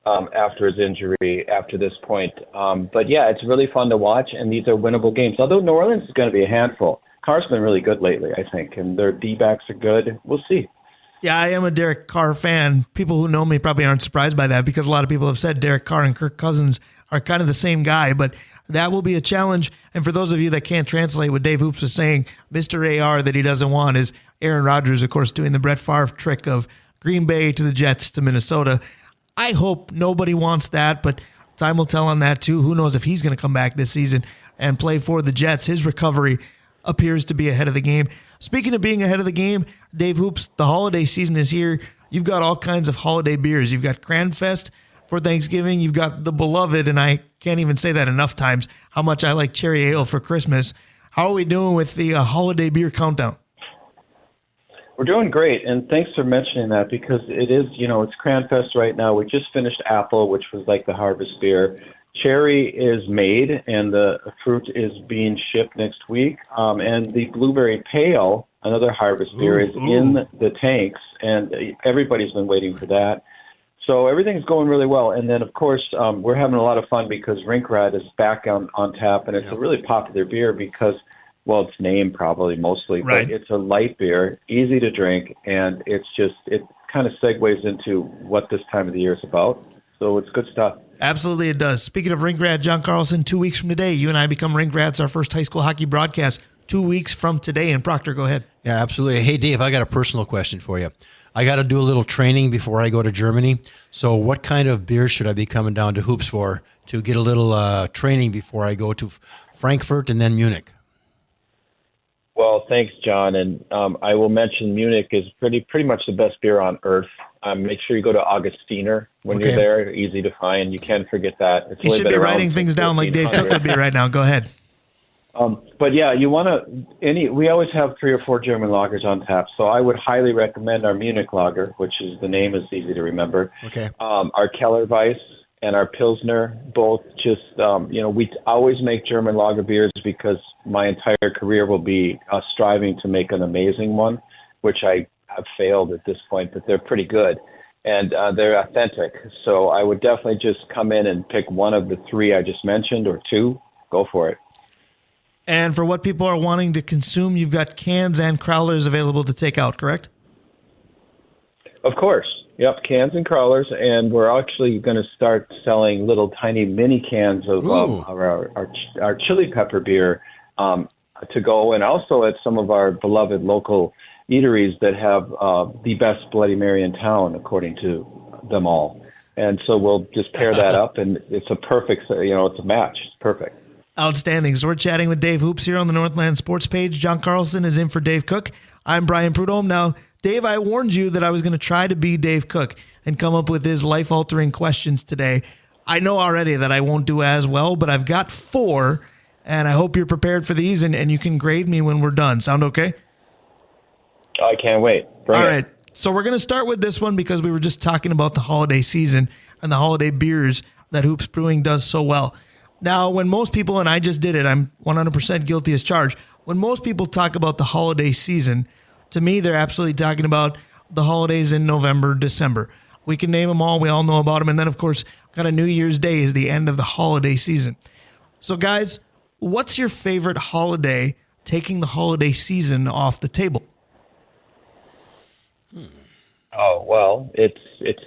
after his injury after this point. But, yeah, it's really fun to watch, and these are winnable games. Although New Orleans is going to be a handful. Carr's been really good lately, I think, and their D-backs are good. We'll see. Yeah, I am a Derek Carr fan. People who know me probably aren't surprised by that because a lot of people have said Derek Carr and Kirk Cousins are kind of the same guy, but that will be a challenge. And for those of you that can't translate what Dave Hoops was saying, Mr. AR that he doesn't want is Aaron Rodgers, of course, doing the Brett Favre trick of Green Bay to the Jets to Minnesota. I hope nobody wants that, but time will tell on that too. Who knows if he's going to come back this season and play for the Jets. His recovery appears to be ahead of the game. Speaking of being ahead of the game, Dave Hoops, the holiday season is here. You've got all kinds of holiday beers. You've got Cranfest for Thanksgiving. You've got the beloved, and I can't even say that enough times, how much I like cherry ale for Christmas. How are we doing with the holiday beer countdown? We're doing great, and thanks for mentioning that because it is, it's Cranfest right now. We just finished Apple, which was like the harvest beer. Cherry is made, and the fruit is being shipped next week. And the blueberry pale, another harvest beer, is in the tanks, and everybody's been waiting for that. So everything's going really well. And then, of course, we're having a lot of fun because Rinkrad is back on tap, and it's a really popular beer because, well, it's named probably mostly, right. But it's a light beer, easy to drink, and it kind of segues into what this time of the year is about. So it's good stuff. Absolutely, it does. Speaking of Rinkrad, Jon Carlson, 2 weeks from today, you and I become Rinkrads, our first high school hockey broadcast. 2 weeks from today. And Proctor, go ahead. Yeah, absolutely. Hey, Dave, I got a personal question for you. I got to do a little training before I go to Germany. So what kind of beer should I be coming down to Hoops for to get a little training before I go to Frankfurt and then Munich? Well, thanks, John. And I will mention Munich is pretty much the best beer on earth. Make sure you go to Augustiner when you're there. Easy to find. You can't forget that. It's you should be writing things down like Dave Cook would be right now. Go ahead. But yeah, you want to. We always have 3 or 4 German lagers on tap, so I would highly recommend our Munich lager, which is the name is easy to remember. Okay. Our Kellerweiss and our Pilsner, both just we always make German lager beers because my entire career will be striving to make an amazing one, which I have failed at this point, but they're pretty good and they're authentic. So I would definitely just come in and pick one of the 3 I just mentioned or 2. Go for it. And for what people are wanting to consume, you've got cans and crowlers available to take out, correct? Of course. Yep, cans and crowlers, and we're actually going to start selling little tiny mini cans of our chili pepper beer to go, and also at some of our beloved local eateries that have the best Bloody Mary in town, according to them all. And so we'll just pair that up, and it's a perfect, it's a match. It's perfect. Outstanding. So we're chatting with Dave Hoops here on the Northland Sports page. Jon Carlson is in for Dave Cook. I'm Brian Prudhomme. Now, Dave, I warned you that I was going to try to be Dave Cook and come up with his life-altering questions today. I know already that I won't do as well, but I've got 4, and I hope you're prepared for these, and you can grade me when we're done. Sound okay? I can't wait. Bring it. All right. So we're going to start with this one because we were just talking about the holiday season and the holiday beers that Hoops Brewing does so well. Now, when most people, and I just did it, I'm 100% guilty as charged. When most people talk about the holiday season, to me, they're absolutely talking about the holidays in November, December. We can name them all. We all know about them. And then, of course, got a New Year's Day is the end of the holiday season. So, guys, what's your favorite holiday taking the holiday season off the table? Oh, well, it's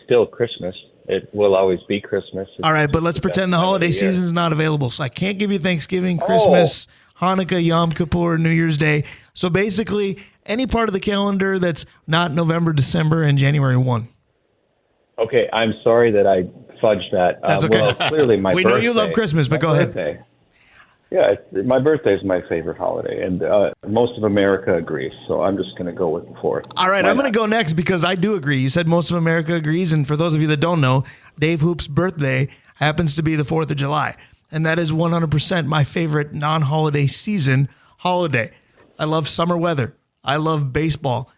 still Christmas. It will always be Christmas. All right, but let's pretend the holiday season is not available. So I can't give you Thanksgiving, Christmas, Hanukkah, Yom Kippur, New Year's Day. So basically, any part of the calendar that's not November, December, and January 1. Okay, I'm sorry that I fudged that. That's okay. Well, clearly my we birthday. know you love Christmas, but go ahead. Yeah, my birthday is my favorite holiday, and most of America agrees. So I'm just going to go with the 4th. All right, I'm going to go next because I do agree. You said most of America agrees, and for those of you that don't know, Dave Hoop's birthday happens to be the 4th of July, and that is 100% my favorite non-holiday season holiday. I love summer weather. I love baseball.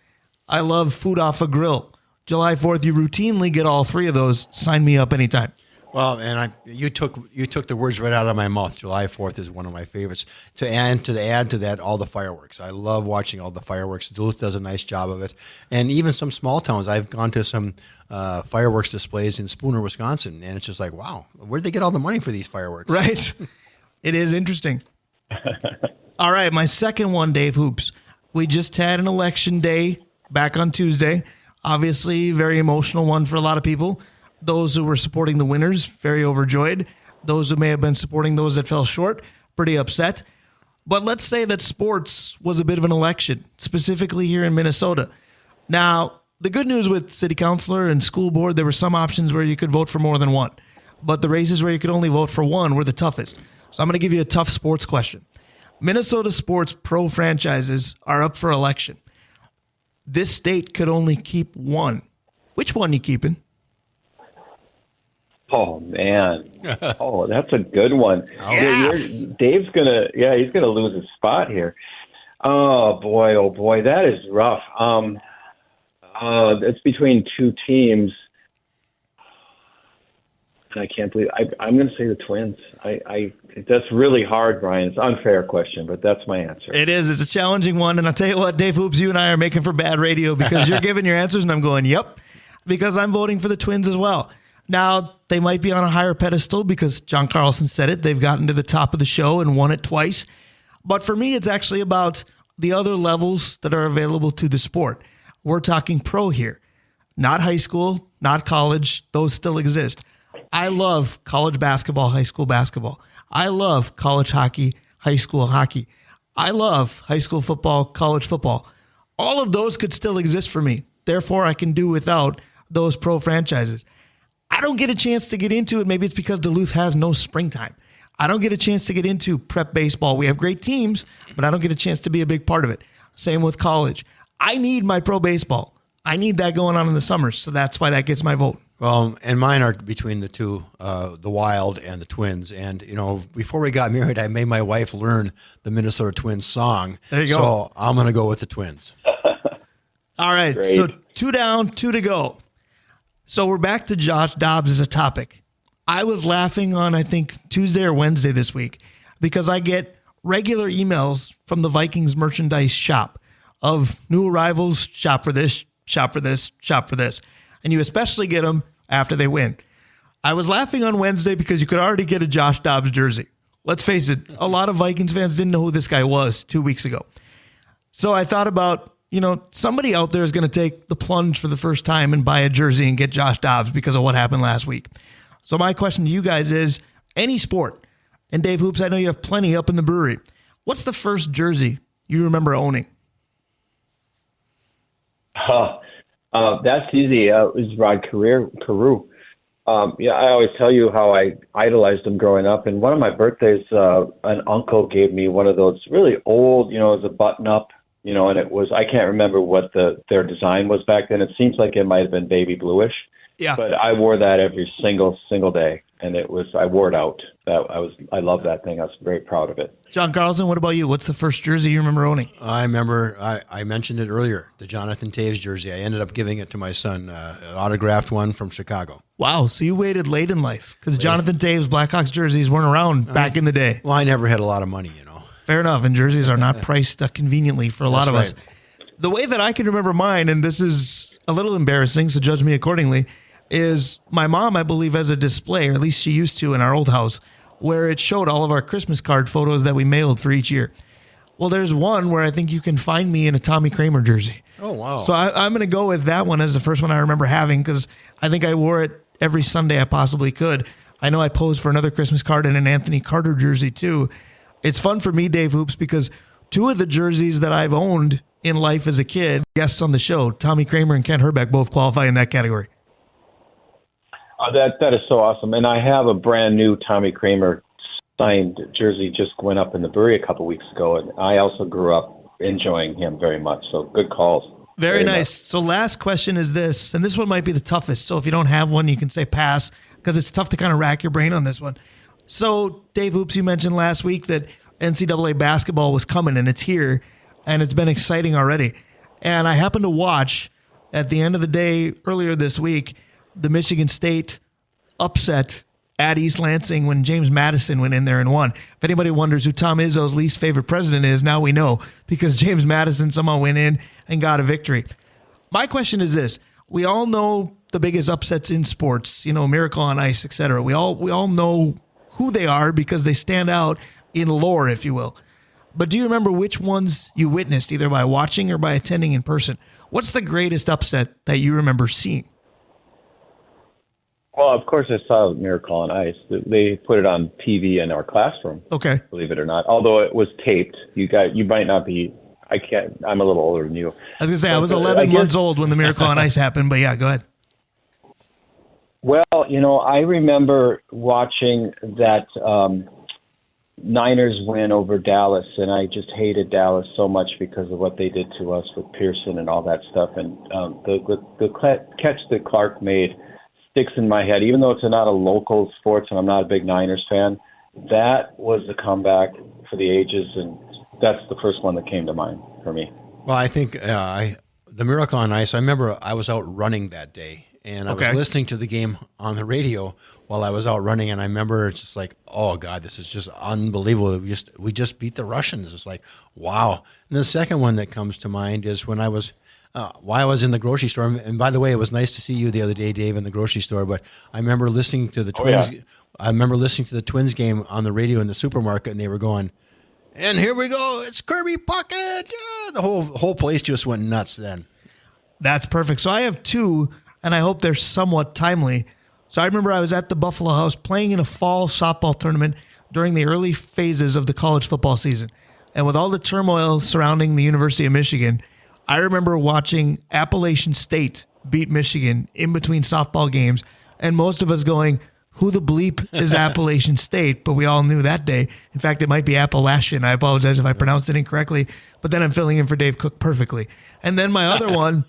I love food off a grill. July 4th, you routinely get all three of those. Sign me up anytime. Well, and you took the words right out of my mouth. July 4th is one of my favorites. To add to that, all the fireworks. I love watching all the fireworks. Duluth does a nice job of it, and even some small towns. I've gone to some fireworks displays in Spooner, Wisconsin, and it's just like, wow, where'd they get all the money for these fireworks? Right. It is interesting. All right, my second one, Dave Hoops. We just had an election day back on Tuesday. Obviously, very emotional one for a lot of people. Those who were supporting the winners, very overjoyed. Those who may have been supporting those that fell short, pretty upset. But let's say that sports was a bit of an election, specifically here in Minnesota. Now, the good news with city councilor and school board, there were some options where you could vote for more than one. But the races where you could only vote for one were the toughest. So I'm going to give you a tough sports question. Minnesota sports pro franchises are up for election. This state could only keep one. Which one you keeping? Oh man! Oh, that's a good one. Yes. Dave's he's gonna lose his spot here. Oh boy, that is rough. It's between two teams. I can't believe I'm going to say the Twins. That's really hard, Brian. It's an unfair question, but that's my answer. It is. It's a challenging one, and I'll tell you what, Dave Hoops, you and I are making for bad radio because you're giving your answers, and I'm going, yep, because I'm voting for the Twins as well. Now, they might be on a higher pedestal because Jon Carlson said it. They've gotten to the top of the show and won it twice. But for me, it's actually about the other levels that are available to the sport. We're talking pro here, not high school, not college. Those still exist. I love college basketball, high school basketball. I love college hockey, high school hockey. I love high school football, college football. All of those could still exist for me. Therefore, I can do without those pro franchises. I don't get a chance to get into it. Maybe it's because Duluth has no springtime. I don't get a chance to get into prep baseball. We have great teams, but I don't get a chance to be a big part of it. Same with college. I need my pro baseball. I need that going on in the summers, so that's why that gets my vote. Well, and mine are between the two, the Wild and the Twins. And, before we got married, I made my wife learn the Minnesota Twins song. There you go. So I'm going to go with the Twins. All right, Great. So 2 down, 2 to go. So we're back to Josh Dobbs as a topic. I was laughing on, I think, Tuesday or Wednesday this week because I get regular emails from the Vikings merchandise shop of new arrivals, shop for this, shop for this, shop for this. And you especially get them after they win. I was laughing on Wednesday because you could already get a Josh Dobbs jersey. Let's face it, a lot of Vikings fans didn't know who this guy was 2 weeks ago. So I thought about, somebody out there is going to take the plunge for the first time and buy a jersey and get Josh Dobbs because of what happened last week. So my question to you guys is, any sport, and Dave Hoops, I know you have plenty up in the brewery. What's the first jersey you remember owning? That's easy. It was Rod Carew. I always tell you how I idolized him growing up. And one of my birthdays, an uncle gave me one of those really old, it was a button-up, and it was, I can't remember what their design was back then. It seems like it might have been baby bluish. Yeah. But I wore that every single day, and I wore it out. I love that thing. I was very proud of it. Jon Carlson, what about you? What's the first jersey you remember owning? I remember, I mentioned it earlier, the Jonathan Toews jersey. I ended up giving it to my son, an autographed one from Chicago. Wow, so you waited late in life because Jonathan Toews Blackhawks jerseys weren't around back in the day. Well, I never had a lot of money, Fair enough, and jerseys are not priced conveniently for a lot of us. The way that I can remember mine, and this is a little embarrassing, so judge me accordingly, is my mom, I believe, has a display, or at least she used to in our old house, where it showed all of our Christmas card photos that we mailed for each year. Well, there's one where I think you can find me in a Tommy Kramer jersey. Oh, wow. So I'm going to go with that one as the first one I remember having because I think I wore it every Sunday I possibly could. I know I posed for another Christmas card in an Anthony Carter jersey too. It's fun for me, Dave Hoops, because 2 of the jerseys that I've owned in life as a kid, guests on the show, Tommy Kramer and Kent Herbeck, both qualify in that category. That is so awesome. And I have a brand new Tommy Kramer signed jersey just went up in the brewery a couple weeks ago, and I also grew up enjoying him very much. So good calls. Very nice. Much. So last question is this, and this one might be the toughest. So if you don't have one, you can say pass, because it's tough to kind of rack your brain on this one. So Dave Hoops, you mentioned last week that NCAA basketball was coming, and it's here, and it's been exciting already. And I happened to watch, at the end of the day earlier this week, the Michigan State upset at East Lansing when James Madison went in there and won. If anybody wonders who Tom Izzo's least favorite president is, now we know, because James Madison somehow went in and got a victory. My question is this. We all know the biggest upsets in sports, Miracle on Ice, etc. We all know who they are because they stand out in lore, if you will. But do you remember which ones you witnessed, either by watching or by attending in person? What's the greatest upset that you remember seeing? Well, of course, I saw Miracle on Ice. They put it on TV in our classroom. Okay. Believe it or not, although it was taped. You might not be. I can't. I'm a little older than you. I was gonna say I was 11 months old when the Miracle on Ice happened, but yeah, go ahead. Well, I remember watching that Niners win over Dallas, and I just hated Dallas so much because of what they did to us with Pearson and all that stuff. And the catch that Clark made sticks in my head, even though it's not a local sports and I'm not a big Niners fan. That was the comeback for the ages, and that's the first one that came to mind for me. Well, I think the Miracle on Ice, I remember I was out running that day, and I was listening to the game on the radio while I was out running, and I remember it's just like, oh, God, this is just unbelievable. We just beat the Russians. It's like, wow. And the second one that comes to mind is when I was while I was in the grocery store, and by the way, it was nice to see you the other day, Dave, in the grocery store, but I remember listening to the Twins. Yeah. I remember listening to the Twins game on the radio in the supermarket, and they were going, and here we go, it's Kirby Puckett. Yeah. The whole place just went nuts then. That's perfect. So I have two, and I hope they're somewhat timely. So I remember I was at the Buffalo House playing in a fall softball tournament during the early phases of the college football season. And with all the turmoil surrounding the University of Michigan, I remember watching Appalachian State beat Michigan in between softball games, and most of us going, who the bleep is Appalachian State? But we all knew that day. In fact, it might be Appalachian. I apologize if I pronounced it incorrectly, but then I'm filling in for Dave Cook perfectly. And then my other one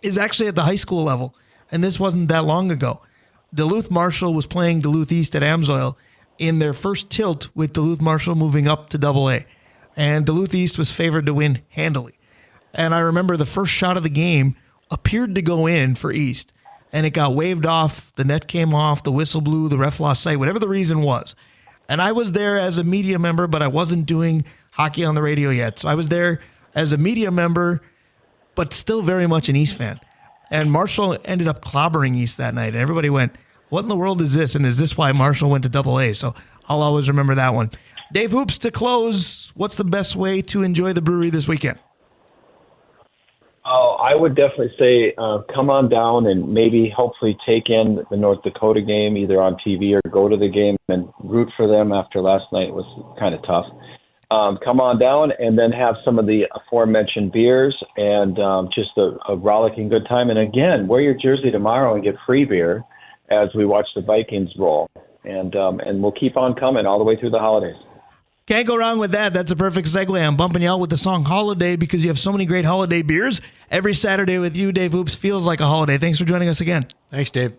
is actually at the high school level, and this wasn't that long ago. Duluth Marshall was playing Duluth East at Amsoil in their first tilt with Duluth Marshall moving up to AA. And Duluth East was favored to win handily. And I remember the first shot of the game appeared to go in for East, and it got waved off, the net came off, the whistle blew, the ref lost sight, whatever the reason was. And I was there as a media member, but I wasn't doing hockey on the radio yet. So I was there as a media member, but still very much an East fan. And Marshall ended up clobbering East that night, and everybody went, what in the world is this? And is this why Marshall went to AA? So I'll always remember that one. Dave Hoops, to close, what's the best way to enjoy the brewery this weekend? Oh, I would definitely say come on down and maybe hopefully take in the North Dakota game either on TV or go to the game and root for them after last night was kind of tough. Come on down and then have some of the aforementioned beers and just a rollicking good time. And again, wear your jersey tomorrow and get free beer as we watch the Vikings roll. And we'll keep on coming all the way through the holidays. Can't go wrong with that. That's a perfect segue. I'm bumping you out with the song Holiday because you have so many great holiday beers. Every Saturday with you, Dave Hoops, feels like a holiday. Thanks for joining us again. Thanks, Dave.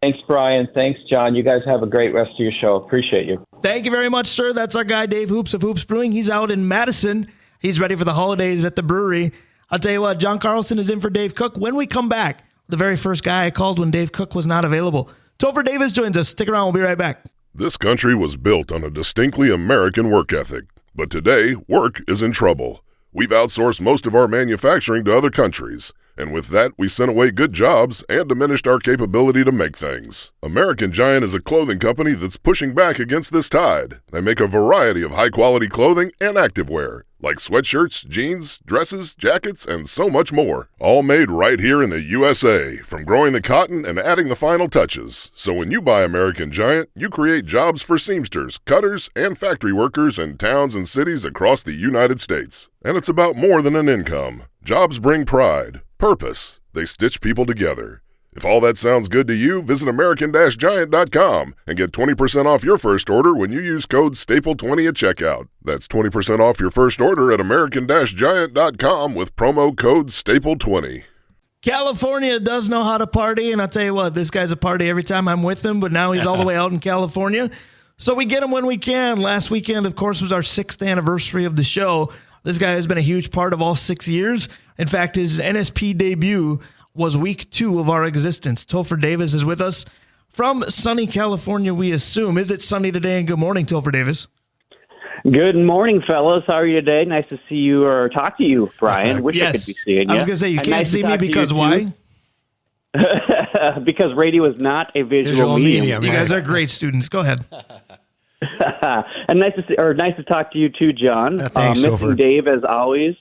Thanks, Brian. Thanks, John. You guys have a great rest of your show. Appreciate you. Thank you very much, sir. That's our guy, Dave Hoops of Hoops Brewing. He's out in Madison. He's ready for the holidays at the brewery. I'll tell you what, Jon Carlson is in for Dave Cook. When we come back, the very first guy I called when Dave Cook was not available. Topher Davis joins us. Stick around. We'll be right back. This country was built on a distinctly American work ethic, but today, work is in trouble. We've outsourced most of our manufacturing to other countries, and with that, we sent away good jobs and diminished our capability to make things. American Giant is a clothing company that's pushing back against this tide. They make a variety of high-quality clothing and activewear, like sweatshirts, jeans, dresses, jackets, and so much more. All made right here in the USA, from growing the cotton and adding the final touches. So when you buy American Giant, you create jobs for seamsters, cutters, and factory workers in towns and cities across the United States. And it's about more than an income. Jobs bring pride, purpose. They stitch people together. If all that sounds good to you, visit American-Giant.com and get 20% off your first order when you use code STAPLE20 at checkout. That's 20% off your first order at American-Giant.com with promo code STAPLE20. California does know how to party, and I'll tell you what, this guy's a party every time I'm with him, but now he's all the way out in California. So we get him when we can. Last weekend, of course, was our 6th anniversary of the show. This guy has been a huge part of all 6 years. In fact, his NSP debut was week 2 of our existence. Topher Davis is with us from sunny California, we assume. Is it sunny today? And good morning, Topher Davis. Good morning, fellas. How are you today? Nice to see you or talk to you, Brian. Wish I could be seeing you. I was going to say, you can't see me because why? Because radio is not a visual medium. You guys are great students. Go ahead. And nice to talk to you too, John. Thanks, missing Topher. Dave as always,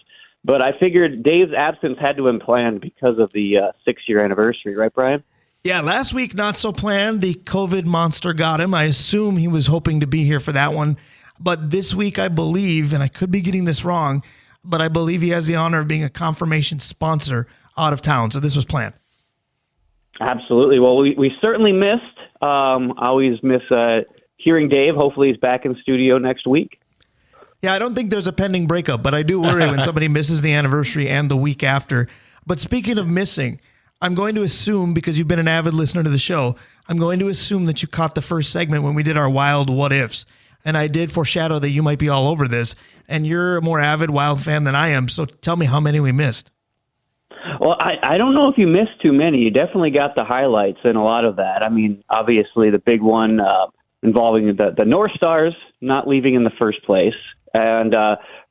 but I figured Dave's absence had to have been planned because of the 6-year anniversary, right, Brian? Yeah, last week not so planned. The COVID monster got him. I assume he was hoping to be here for that one. But this week, I believe, and I could be getting this wrong, but I believe he has the honor of being a confirmation sponsor out of town. So this was planned. Absolutely. Well, we certainly missed. Always miss hearing Dave. Hopefully he's back in studio next week. Yeah, I don't think there's a pending breakup, but I do worry when somebody misses the anniversary and the week after. But speaking of missing, I'm going to assume, because you've been an avid listener to the show, I'm going to assume that you caught the first segment when we did our Wild What Ifs. And I did foreshadow that you might be all over this. And you're a more avid Wild fan than I am. So tell me how many we missed. Well, I don't know if you missed too many. You definitely got the highlights in a lot of that. I mean, obviously the big one involving the North Stars not leaving in the first place. And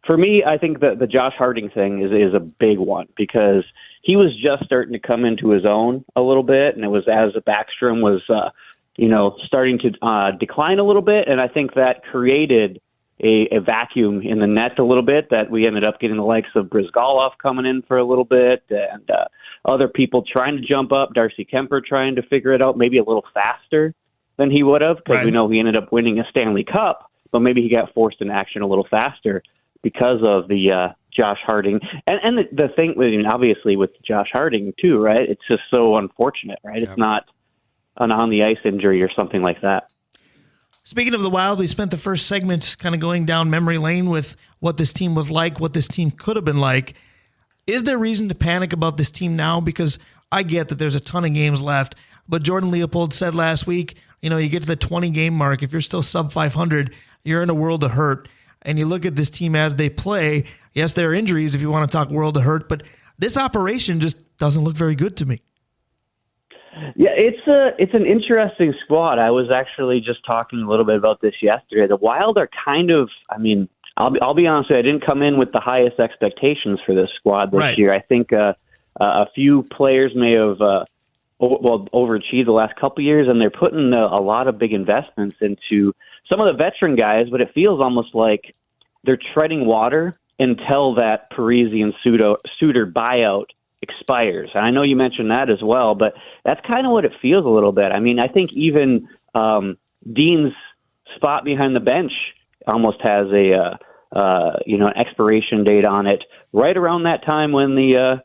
for me, I think the Josh Harding thing is a big one because he was just starting to come into his own a little bit. And it was as Backstrom was, starting to decline a little bit. And I think that created a vacuum in the net a little bit that we ended up getting the likes of Brizgalov coming in for a little bit and other people trying to jump up, Darcy Kemper trying to figure it out maybe a little faster than he would have because we know he ended up winning a Stanley Cup, but maybe he got forced into action a little faster because of the Josh Harding. And the thing, obviously with Josh Harding too, right? It's just so unfortunate, right? It's not an on-the-ice injury or something like that. Speaking of the Wild, we spent the first segment kind of going down memory lane with what this team was like, what this team could have been like. Is there reason to panic about this team now? Because I get that there's a ton of games left, but Jordan Leopold said last week, you get to the 20-game mark. If you're still sub 500, you're in a world of hurt. And you look at this team as they play. Yes, there are injuries if you want to talk world of hurt, but this operation just doesn't look very good to me. Yeah, it's an interesting squad. I was actually just talking a little bit about this yesterday. The Wild are kind of, I'll be honest with you, I didn't come in with the highest expectations for this squad this year. I think a few players may have overachieved the last couple of years, and they're putting a lot of big investments into some of the veteran guys, but it feels almost like they're treading water until that Parisian Suter buyout expires. And I know you mentioned that as well, but that's kind of what it feels a little bit. I mean, I think even Dean's spot behind the bench almost has an expiration date on it right around that time when the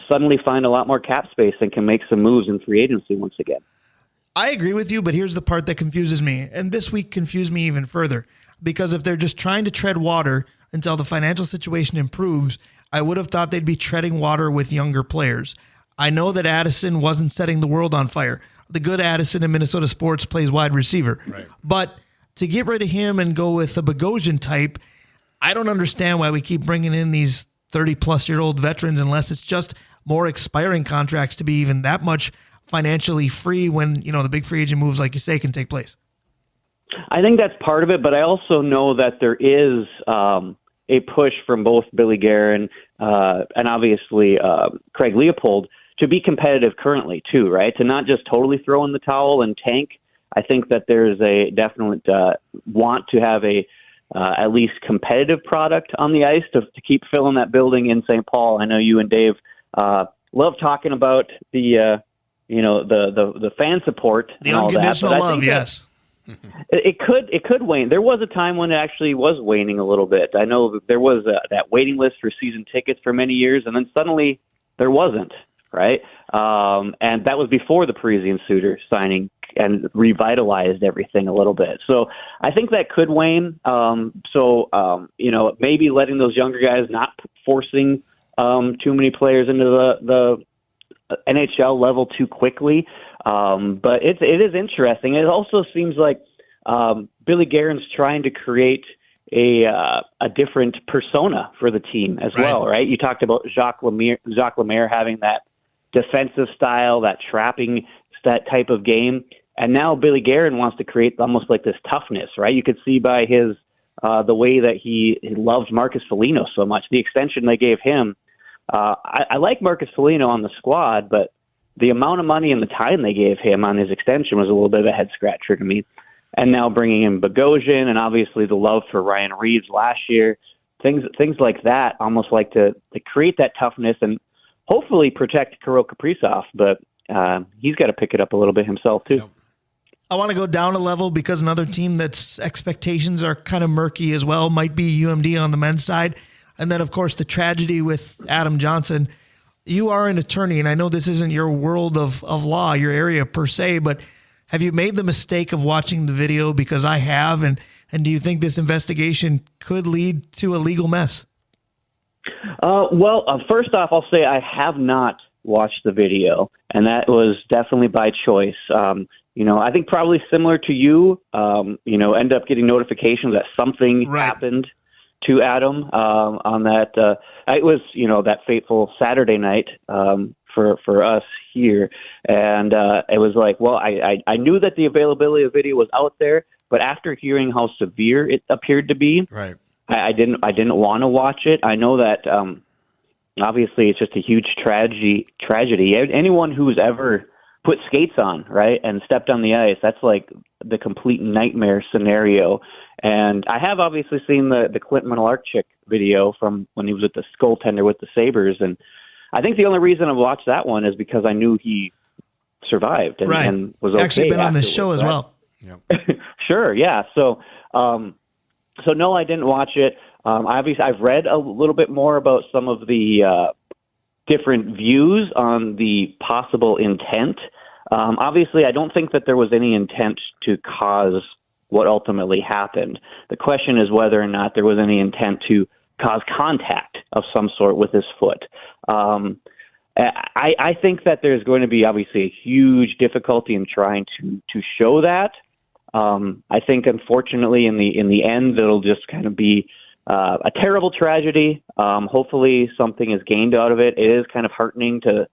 suddenly find a lot more cap space and can make some moves in free agency once again. I agree with you, but here's the part that confuses me. And this week confused me even further because if they're just trying to tread water until the financial situation improves, I would have thought they'd be treading water with younger players. I know that Addison wasn't setting the world on fire. The good Addison in Minnesota sports plays wide receiver. Right. But to get rid of him and go with a Bogosian type, I don't understand why we keep bringing in these 30-plus-year-old veterans unless it's just more expiring contracts to be even that much financially free when, the big free agent moves, like you say, can take place. I think that's part of it, but I also know that there is a push from both Billy Guerin and obviously Craig Leopold to be competitive currently too, right? To not just totally throw in the towel and tank. I think that there's a definite want to have a at least competitive product on the ice to keep filling that building in St. Paul. I know you and Dave love talking about the fan support, the and all unconditional that, love, yes. It could wane. There was a time when it actually was waning a little bit. I know that there was that waiting list for season tickets for many years, and then suddenly there wasn't, right? And that was before the Parisian Suitor signing and revitalized everything a little bit. So I think that could wane. Maybe letting those younger guys, not forcing too many players into the NHL level too quickly. But it is interesting. It also seems like Billy Guerin's trying to create a different persona for the team as well, right? You talked about Jacques Lemaire having that defensive style, that trapping, that type of game. And now Billy Guerin wants to create almost like this toughness, right? You could see by his the way that he loves Marcus Foligno so much, the extension they gave him. I like Marcus Foligno on the squad, but the amount of money and the time they gave him on his extension was a little bit of a head scratcher to me. And now bringing in Bogosian and obviously the love for Ryan Reeves last year, things like that, almost like to create that toughness and hopefully protect Kirill Kaprizov, but he's got to pick it up a little bit himself too. Yep. I want to go down a level because another team that's expectations are kind of murky as well might be UMD on the men's side. And then, of course, the tragedy with Adam Johnson. You are an attorney, and I know this isn't your world of law, your area per se, but have you made the mistake of watching the video? Because I have, and do you think this investigation could lead to a legal mess? First off, I'll say I have not watched the video, and that was definitely by choice. I think probably similar to you, end up getting notifications that something happened to Adam on that. It was, that fateful Saturday night for us here. And it was like, well, I knew that the availability of video was out there, but after hearing how severe it appeared to be, I didn't want to watch it. I know that obviously it's just a huge tragedy. Anyone who's ever put skates on, right, and stepped on the ice, that's like the complete nightmare scenario. And I have obviously seen the Clint Malarchuk video from when he was at the goaltender with the Sabres, and I think the only reason I watched that one is because I knew he survived and was okay. Actually been on this show as well. Yep. Sure, yeah. So no, I didn't watch it. Obviously, I've read a little bit more about some of the different views on the possible intent. Obviously, I don't think that there was any intent to cause what ultimately happened. The question is whether or not there was any intent to cause contact of some sort with his foot. I think that there's going to be obviously a huge difficulty in trying to show that. I think, unfortunately, in the end, it'll just kind of be a terrible tragedy. Hopefully, something is gained out of it. It is kind of heartening to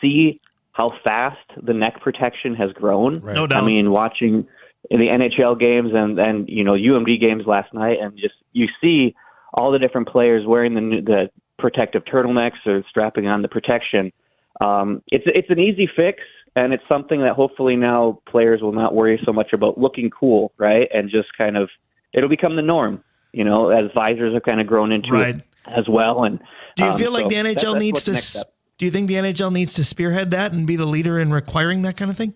see how fast the neck protection has grown. No doubt. I mean, watching in the NHL games and UMD games last night, and just you see all the different players wearing the protective turtlenecks or strapping on the protection. It's an easy fix, and it's something that hopefully now players will not worry so much about looking cool, right? And just kind of it'll become the norm, as visors have kind of grown into it as well. And do you feel like the NHL needs to? Do you think the NHL needs to spearhead that and be the leader in requiring that kind of thing?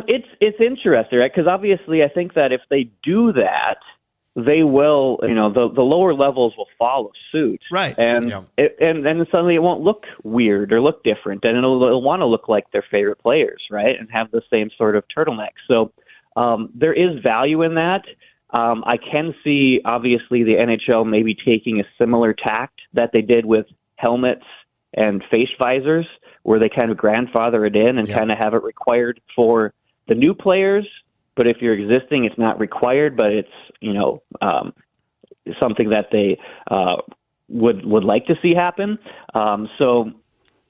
It's interesting, right? Because obviously, I think that if they do that, they will, the lower levels will follow suit, right? And and then suddenly it won't look weird or look different, and it'll want to look like their favorite players, right? And have the same sort of turtleneck. So there is value in that. I can see obviously the NHL maybe taking a similar tact that they did with helmets and face visors, where they kind of grandfather it in and kind of have it required for the new players. But if you're existing, it's not required, but it's, something that they would like to see happen. So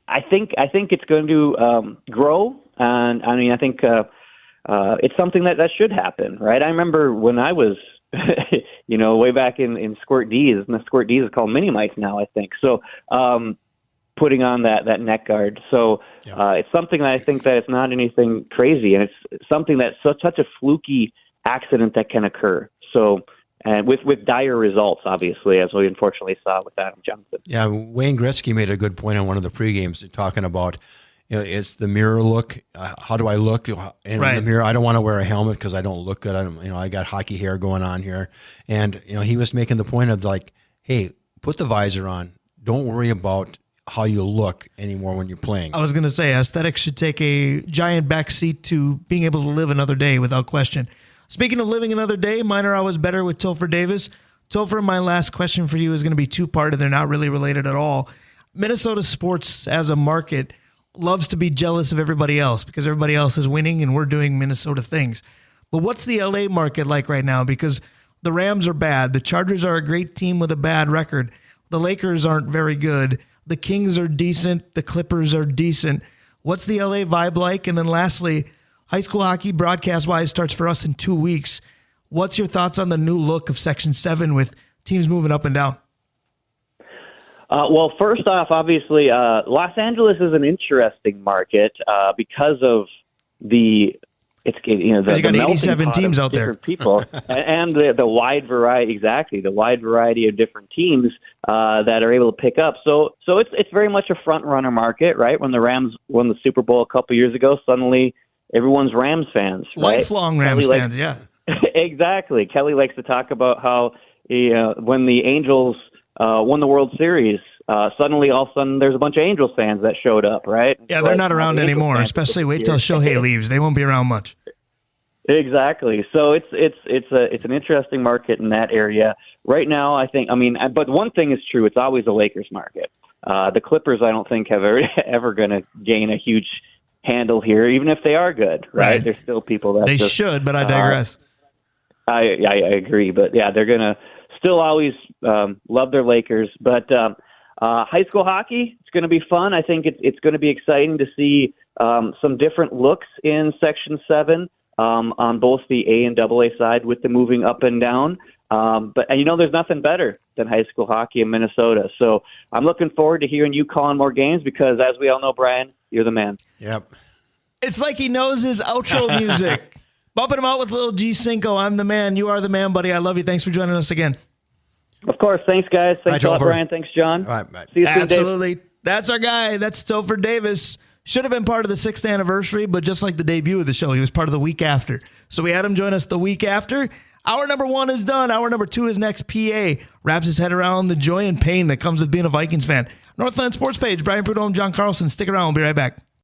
I think it's going to grow. And I mean, I think it's something that should happen, right? I remember when I was, way back in Squirt D's, and the Squirt D's is called mini mites now, I think. So, putting on that neck guard. So it's something that I think that it's not anything crazy, and it's something that's such a fluky accident that can occur. So, and with dire results, obviously, as we unfortunately saw with Adam Johnson. Yeah, Wayne Gretzky made a good point on one of the pregames talking about, it's the mirror look. How do I look in the mirror? I don't want to wear a helmet because I don't look good. I got hockey hair going on here. And, he was making the point of like, hey, put the visor on. Don't worry about how you look anymore when you're playing. I was going to say aesthetics should take a giant backseat to being able to live another day without question. Speaking of living another day, mine are always better with Topher Davis. Topher, my last question for you is going to be two-parted. They're not really related at all. Minnesota sports as a market loves to be jealous of everybody else because everybody else is winning and we're doing Minnesota things. But what's the LA market like right now? Because the Rams are bad. The Chargers are a great team with a bad record. The Lakers aren't very good. The Kings are decent. The Clippers are decent. What's the LA vibe like? And then lastly, high school hockey broadcast-wise starts for us in 2 weeks. What's your thoughts on the new look of Section 7 with teams moving up and down? Well, first off, obviously, Los Angeles is an interesting market because of the you got 87 teams out there, people, and the wide variety, exactly the wide variety of different teams that are able to pick up. So it's very much a front runner market, right? When the Rams won the Super Bowl a couple years ago, suddenly everyone's Rams fans, right? Lifelong Rams fans, yeah. Exactly. Kelly likes to talk about how when the Angels won the World Series, suddenly all of a sudden there's a bunch of Angels fans that showed up, right? Yeah, they're not around anymore, especially wait till Shohei leaves. They won't be around much. Exactly. So it's an interesting market in that area. Right now, but one thing is true, it's always a Lakers market. The Clippers, I don't think, have ever going to gain a huge handle here, even if they are good, right? There's still people that they should, but I digress. I agree, but yeah, they're going to still always love their Lakers. But high school hockey, it's going to be fun. I think it's going to be exciting to see some different looks in Section 7 on both the A and AA side with the moving up and down. But there's nothing better than high school hockey in Minnesota. So I'm looking forward to hearing you calling more games because, as we all know, Brian, you're the man. Yep. It's like he knows his outro music. Bumping him out with little G Cinco. I'm the man. You are the man, buddy. I love you. Thanks for joining us again. Of course. Thanks, guys. Thanks a lot, Brian. Thanks, John. All right, bye. See you soon, Absolutely. Dave. That's our guy. That's Topher Davis. Should have been part of the 6th anniversary, but just like the debut of the show, he was part of the week after. So we had him join us the week after. Hour number 1 is done. Hour number 2 is next. PA wraps his head around the joy and pain that comes with being a Vikings fan. Northland Sports Page, Brian Prudhomme, Jon Carlson. Stick around. We'll be right back.